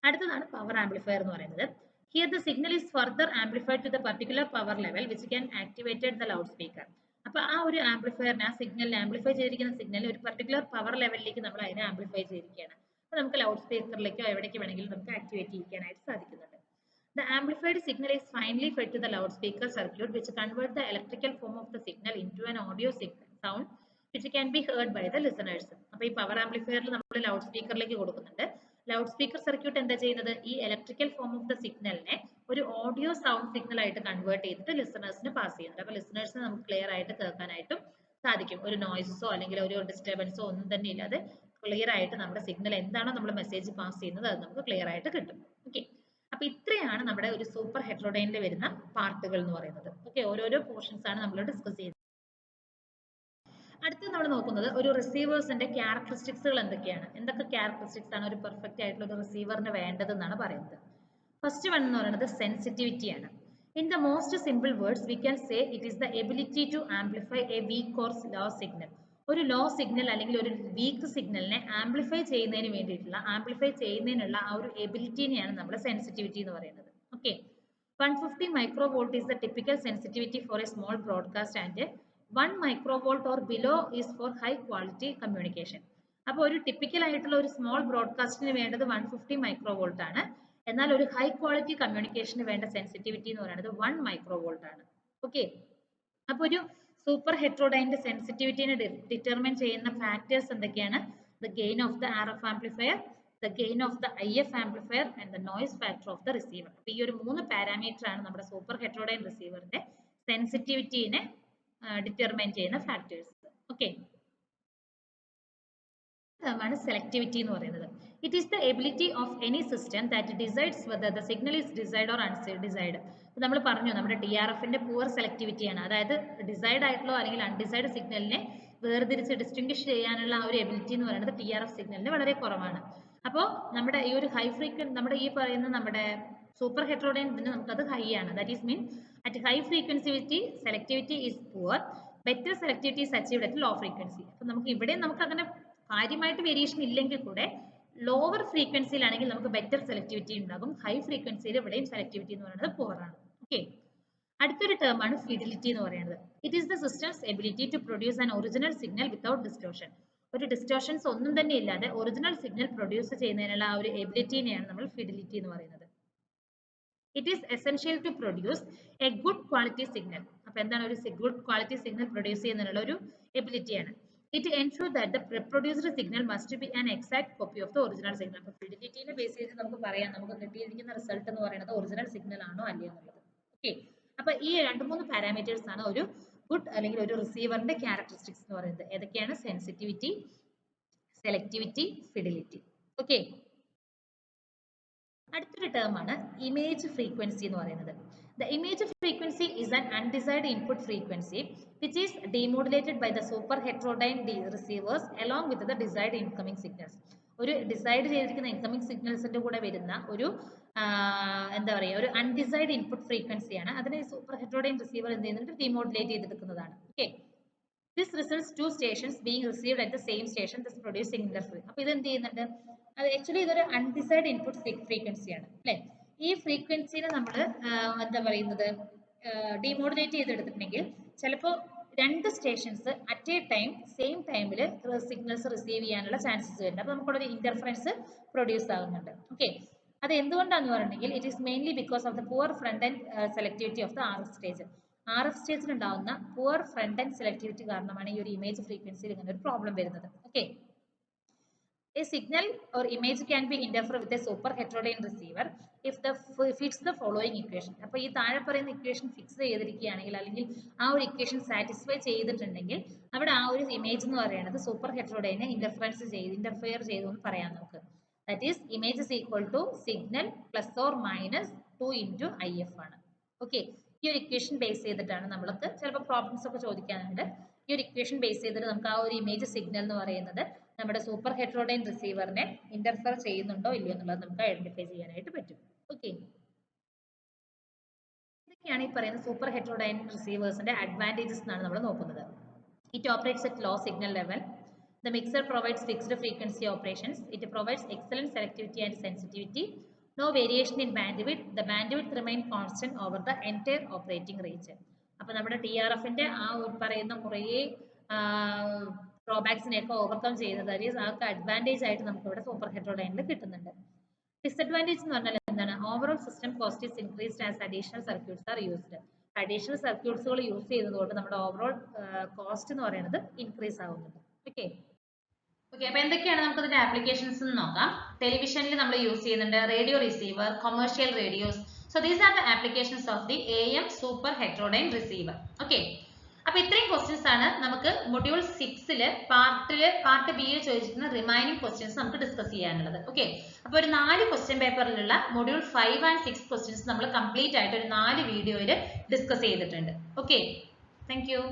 അടുത്തതാണ് പവർ ആംപ്ലിഫയർ എന്ന് പറയുന്നത്. Here the signal is further amplified to the particular power level which can activate the loudspeaker. അപ്പോൾ ആ ഒരു ആംപ്ലിഫയറിനെ ആ സിഗ്നലിനെ ആംപ്ലിഫൈ ചെയ്തിരിക്കുന്ന സിഗ്നൽ ഒരു പർട്ടിക്കുലർ പവർ ലെവലിലേക്ക് നമ്മൾ അതിനെ ആംപ്ലിഫൈ ചെയ്തിരിക്കുകയാണ്. അപ്പോൾ നമുക്ക് ലൗഡ് സ്പീക്കറിലേക്കോ എവിടേക്ക് വേണമെങ്കിലും നമുക്ക് ആക്ടിവേറ്റ് ചെയ്യിക്കാനായിട്ട് സാധിക്കുന്നുണ്ട്. The amplified signal is finally fed to the loudspeaker circuit which converts the electrical form of the signal into an audio sound which can be heard by the listeners. അപ്പോൾ ഈ പവർ ആംപ്ലിഫയറിൽ നമ്മൾ ലൗഡ് സ്പീക്കറിലേക്ക് കൊടുക്കുന്നുണ്ട്. ലൗഡ് സ്പീക്കർ സർക്യൂട്ട് എന്താ ചെയ്യുന്നത്? ഈ ഇലക്ട്രിക്കൽ ഫോം ഓഫ് ദ സിഗ്നലിനെ ഒരു ഓഡിയോ സൗണ്ട് സിഗ്നൽ ആയിട്ട് കൺവേർട്ട് ചെയ്തിട്ട് ലിസണേഴ്സിന് പാസ് ചെയ്യുന്നുണ്ട്. അപ്പോൾ ലിസണേഴ്സിന് നമുക്ക് ക്ലിയർ ആയിട്ട് കേൾക്കാനായിട്ടും സാധിക്കും. ഒരു നോയ്സോ അല്ലെങ്കിൽ ഒരു ഡിസ്റ്റർബൻസോ ഒന്നും തന്നെ ഇല്ലാതെ ക്ലിയർ ആയിട്ട് നമ്മുടെ സിഗ്നൽ എന്താണോ നമ്മൾ മെസ്സേജ് പാസ് ചെയ്യുന്നത് അത് നമുക്ക് ക്ലിയർ ആയിട്ട് കിട്ടും. ഓക്കെ, അപ്പൊ ഇത്രയാണ് നമ്മുടെ ഒരു സൂപ്പർ ഹെറ്ററോഡൈനിൽ വരുന്ന പാർട്ടുകൾ എന്ന് പറയുന്നത്. ഓക്കെ, ഓരോരോ പോർഷൻസ് ആണ് നമ്മൾ ഡിസ്കസ് ചെയ്യുന്നത്. അടുത്ത് നമ്മൾ നോക്കുന്നത് ഒരു റിസീവേഴ്സിന്റെ ക്യാരക്ടറിസ്റ്റിക്സുകൾ എന്തൊക്കെയാണ്, എന്തൊക്കെ ക്യാരക്ടറിസ്റ്റിക്സ് ആണ് ഒരു പെർഫെക്റ്റ് ആയിട്ടുള്ള ഒരു റിസീവറിന് വേണ്ടത് എന്നാണ് പറയുന്നത്. ഫസ്റ്റ് വൺ എന്ന് പറയുന്നത് സെൻസിറ്റിവിറ്റി ആണ്. In the most simple words, we can say it is the ability to amplify a weak or low signal. ഒരു ലോ സിഗ്നൽ അല്ലെങ്കിൽ ഒരു വീക്ക് സിഗ്നലിനെ ആംപ്ലിഫൈ ചെയ്യുന്നതിനുള്ള ആ ഒരു എബിലിറ്റിനെയാണ് നമ്മൾ സെൻസിറ്റിവിറ്റി എന്ന് പറയുന്നത്. Okay, 150 microvolt is the typical sensitivity for a small broadcast and 1 microvolt or below is for high quality communication. അപ്പോൾ ഒരു ടിപ്പിക്കൽ ആയിട്ടുള്ള ഒരു സ്മോൾ ബ്രോഡ്കാസ്റ്റിന് വേണ്ടത് 150 മൈക്രോവോൾട്ട് ആണ്. എന്നാൽ ഒരു ഹൈ ക്വാളിറ്റി കമ്മ്യൂണിക്കേഷന് വേണ്ട സെൻസിറ്റിവിറ്റി എന്ന് പറയുന്നത് 1 മൈക്രോവോൾട്ട് ആണ്. ഓക്കെ, അപ്പോൾ ഒരു സൂപ്പർ ഹെറ്ററോഡൈൻ്റെ സെൻസിറ്റിവിറ്റിനെ ഡിറ്റർമിൻ ചെയ്യുന്ന ഫാക്ടേഴ്സ് എന്തൊക്കെയാണ്? The gain of the RF amplifier, the gain of the IF amplifier and the noise factor of the receiver. അപ്പോൾ ഈ ഒരു 3 പാരാമീറ്റർ ആണ് നമ്മുടെ സൂപ്പർ ഹെറ്ററോഡൈൻ റിസീവറിന്റെ സെൻസിറ്റിവിറ്റിനെ ഡിറ്റർമിൻ ചെയ്യുന്ന ഫാക്ടേഴ്സ്. ഓക്കെ, ആണ് സെലക്ടിവിറ്റി എന്ന് പറയുന്നത്. It is the ability of any system that decides whether the signal is decide or undecided. നമ്മൾ പറഞ്ഞു നമ്മുടെ TRFന്റെ പൂവർ സെലക്ടിവിറ്റി ആണ്, അതായത് ഡിസൈഡ് ആയിട്ടുള്ള അല്ലെങ്കിൽ അൺഡിസൈഡ് സിഗ്നലിനെ വേർതിരിച്ച് ഡിസ്റ്റിംഗ്വിഷ് ചെയ്യാനുള്ള ആ ഒരു എബിലിറ്റി എന്ന് പറയുന്നത് TRF സിഗ്നലിന് വളരെ കുറവാണ്. അപ്പോൾ നമ്മുടെ ഈ ഒരു ഹൈ ഫ്രീക്വൻസി, നമ്മുടെ ഈ പറയുന്ന നമ്മുടെ സൂപ്പർ ഹെറ്ററോഡൈൻ നമുക്കത് ഹൈ ആണ്. That is mean at high frequency selectivity is poor, better selectivity is achieved at low frequency. അപ്പോൾ നമുക്ക് ഇവിടെ നമുക്ക് അങ്ങനെ കാര്യമായിട്ട് വേരിയേഷൻ ഇല്ലെങ്കിൽ കൂടെ ലോവർ ഫ്രീക്വൻസിയിലാണെങ്കിൽ നമുക്ക് ബെറ്റർ സെലക്ടിവിറ്റി ഉണ്ടാകും. ഹൈ ഫ്രീക്വൻസിയിൽ ഇവിടെയും സെലക്ടിവിറ്റി എന്ന് പറയുന്നത് പുവർ ആണ്. ഓക്കെ, അടുത്തൊരു ടേം ആണ് ഫിഡിലിറ്റി എന്ന് പറയുന്നത്. It is the system's ability to produce an original signal without distortion. ഒരു ഡിസ്റ്റോർഷൻസ് ഒന്നും തന്നെ ഇല്ലാതെ ഒറിജിനൽ സിഗ്നൽ പ്രൊഡ്യൂസ് ചെയ്യുന്നതിനുള്ള ആ ഒരു എബിലിറ്റിനെയാണ് നമ്മൾ ഫിഡിലിറ്റി എന്ന് പറയുന്നത്. It is essential to produce a good quality signal. അപ്പൊ എന്താണ് ഒരു ഗുഡ് ക്വാളിറ്റി സിഗ്നൽ പ്രൊഡ്യൂസ് ചെയ്യുന്നതിനുള്ള ഒരു എബിലിറ്റിയാണ്. It ensures that the reproduced signal must be an exact copy of the original signal. അപ്പോൾ ഫിഡിലിറ്റിനെ ബേസ് ചെയ്ത് നമുക്ക് പറയാം നമുക്ക് കിട്ടിയിരിക്കുന്ന റിസൾട്ട് എന്ന് പറയുന്നത് ഒറിജിനൽ സിഗ്നൽ ആണോ അല്ലയോ എന്നുള്ളത്. ഓക്കെ, അപ്പോൾ ഈ 2-3 പാരാമീറ്റേഴ്സ് ആണ് ഒരു ഗുഡ് അല്ലെങ്കിൽ ഒരു റിസീവറിന്റെ ക്യാരക്ടറിസ്റ്റിക്സ് എന്ന് പറയുന്നത്. ഏതൊക്കെയാണ്? Sensitivity, selectivity, fidelity. ഓക്കെ, അടുത്തൊരു ടേം ആണ് ഇമേജ് ഫ്രീക്വൻസി എന്ന് പറയുന്നത്. The image frequency is an undesired input frequency which is demodulated by the super heterodyne receivers along with the desired incoming signals. ഒരു ഡിസൈഡ് ചെയ്തിരിക്കുന്ന ഇൻകമിംഗ് സിഗ്നൽസിന്റെ കൂടെ വരുന്ന ഒരു എന്താ പറയുക ഒരു അൺഡിസൈഡ് ഇൻപുട്ട് ഫ്രീക്വൻസിയാണ്. അതിനെ സൂപ്പർ ഹെറ്ററോഡൈൻ റിസീവർ എന്ത് ചെയ്യുന്നുണ്ട്? ഡിമോഡുലേറ്റ് ചെയ്തെടുക്കുന്നതാണ്. Okay, this results 2 stations being received at the same station thus producing interference. അപ്പോൾ ഇത് എന്ത് ചെയ്യുന്നുണ്ട്? അത് ആക്ച്വലി ഇതൊരു അൺഡിസൈഡ് ഇൻപുട്ട് ഫ്രീക്വൻസിയാണ് അല്ലേ? ഈ ഫ്രീക്വൻസിനെ നമ്മൾ എന്താ പറയുന്നത് ഡിമോഡുലേറ്റ് ചെയ്തെടുത്തിട്ടുണ്ടെങ്കിൽ ചിലപ്പോൾ 2 stations at A time same ടൈമിൽ സിഗ്നൽസ് റിസീവ് ചെയ്യാനുള്ള ചാൻസസ് വരുന്നുണ്ട്. അപ്പോൾ നമുക്കൊരു ഇന്റർഫറൻസ് പ്രൊഡ്യൂസ് ആകുന്നുണ്ട്. ഓക്കെ, അത് എന്തുകൊണ്ടാണെന്ന് പറഞ്ഞിട്ടുണ്ടെങ്കിൽ it is mainly because of the poor front and selectivity of the RF stage. RF സ്റ്റേജിൽ ഉണ്ടാകുന്ന പുവർ ഫ്രണ്ട് ആൻഡ് സെലക്ടിവിറ്റി കാരണമാണ് ഈ ഒരു ഇമേജ് ഫ്രീക്വൻസിയിൽ ഇങ്ങനെ ഒരു പ്രോബ്ലം വരുന്നത്. Okay, a signal or image can be interfered with a super heterodyne receiver if fits the following equation. അപ്പോൾ ഈ താഴെ പറയുന്ന ഇക്വേഷൻ ഫിക്സ് ചെയ്തിരിക്കുകയാണെങ്കിൽ അല്ലെങ്കിൽ ആ ഒരു ഇക്വേഷൻ സാറ്റിസ്ഫൈ ചെയ്തിട്ടുണ്ടെങ്കിൽ അവിടെ ആ ഒരു ഇമേജ് എന്ന് പറയുന്നത് സൂപ്പർ ഹെറ്ററോഡൈനെ ഇന്റർഫിയർ ചെയ്തു എന്ന് പറയാം നമുക്ക്. That is image is equal to signal plus or minus 2 into IF ആണ്. ഓക്കെ, ഈ ഒരു ഇക്വേഷൻ ബേസ് ചെയ്തിട്ടാണ് നമ്മൾക്ക് ചിലപ്പോൾ പ്രോബ്ലംസ് ഒക്കെ ചോദിക്കാനുണ്ട്. ഈ ഒരു ഇക്വേഷൻ ബേസ് ചെയ്തിട്ട് നമുക്ക് ആ ഒരു ഇമേജ് സിഗ്നൽ എന്ന് പറയുന്നത് നമ്മുടെ സൂപ്പർ ഹെറ്ററോഡൈൻ റിസീവറിനെ ഇന്റർഫിയർ ചെയ്യുന്നുണ്ടോ ഇല്ലയോ എന്നുള്ളത് നമുക്ക് ഐഡന്റിഫൈ ചെയ്യാനായിട്ട് പറ്റും. ഓക്കെ, ഇതൊക്കെയാണ് ഈ പറയുന്ന സൂപ്പർ ഹെറ്ററോഡൈൻ റിസീവേഴ്സിന്റെ അഡ്വാൻറ്റേജസ് എന്നാണ് നമ്മൾ നോക്കുന്നത്. It operates at low signal level. The mixer provides fixed frequency operations. It provides excellent selectivity and sensitivity. No variation in bandwidth. The bandwidth remains constant over the entire operating range. അപ്പോൾ നമ്മുടെ TRFന്റെ ആ പറയുന്ന കുറേ ഡ്രോബാക്സിനെയൊക്കെ ഓവർകം ചെയ്യുന്നത് ആൾക്ക് അഡ്വാൻറ്റേജ് ആയിട്ട് നമുക്ക് ഇവിടെ സൂപ്പർ ഹെറ്ററോഡൈനിൽ കിട്ടുന്നുണ്ട്. ഡിസഡ്വാൻറ്റേജ് എന്ന് പറഞ്ഞാൽ എന്താണ്? Overall system cost is increased as additional circuits are used. Additional സർക്യൂട്ട്സുകൾ യൂസ് ചെയ്യുന്നതുകൊണ്ട് നമ്മുടെ ഓവറോൾ കോസ്റ്റ് എന്ന് പറയുന്നത് ഇൻക്രീസ് ആവുന്നുണ്ട്. ഓക്കെ, അപ്പോൾ എന്തൊക്കെയാണ് നമുക്ക് ഇതിന്റെ ആപ്ലിക്കേഷൻസ് എന്ന് നോക്കാം. ടെലിവിഷനിൽ നമ്മൾ യൂസ് ചെയ്യുന്നുണ്ട്, radio receiver, commercial radios. So these are the applications of the AM super heterodyne receiver. Okay, അപ്പോൾ ഇത്രയും ക്വസ്റ്റ്യൻസ് ആണ് നമുക്ക് മൊഡ്യൂൾ 6 പാർട്ട് ബിയിൽ ചോദിച്ചിരുന്ന റിമൈനിങ് ക്വസ്റ്റ്യൻസ് നമുക്ക് ഡിസ്കസ് ചെയ്യാനുള്ളത്. ഓക്കെ, അപ്പോൾ ഒരു 4 ക്വസ്റ്റ്യൻ പേപ്പറിലുള്ള മൊഡ്യൂൾ 5 and 6 ക്വസ്റ്റ്യൻസ് നമ്മൾ കംപ്ലീറ്റ് ആയിട്ട് ഒരു 4 വീഡിയോയിൽ ഡിസ്കസ് ചെയ്തിട്ടുണ്ട്. Okay, thank you.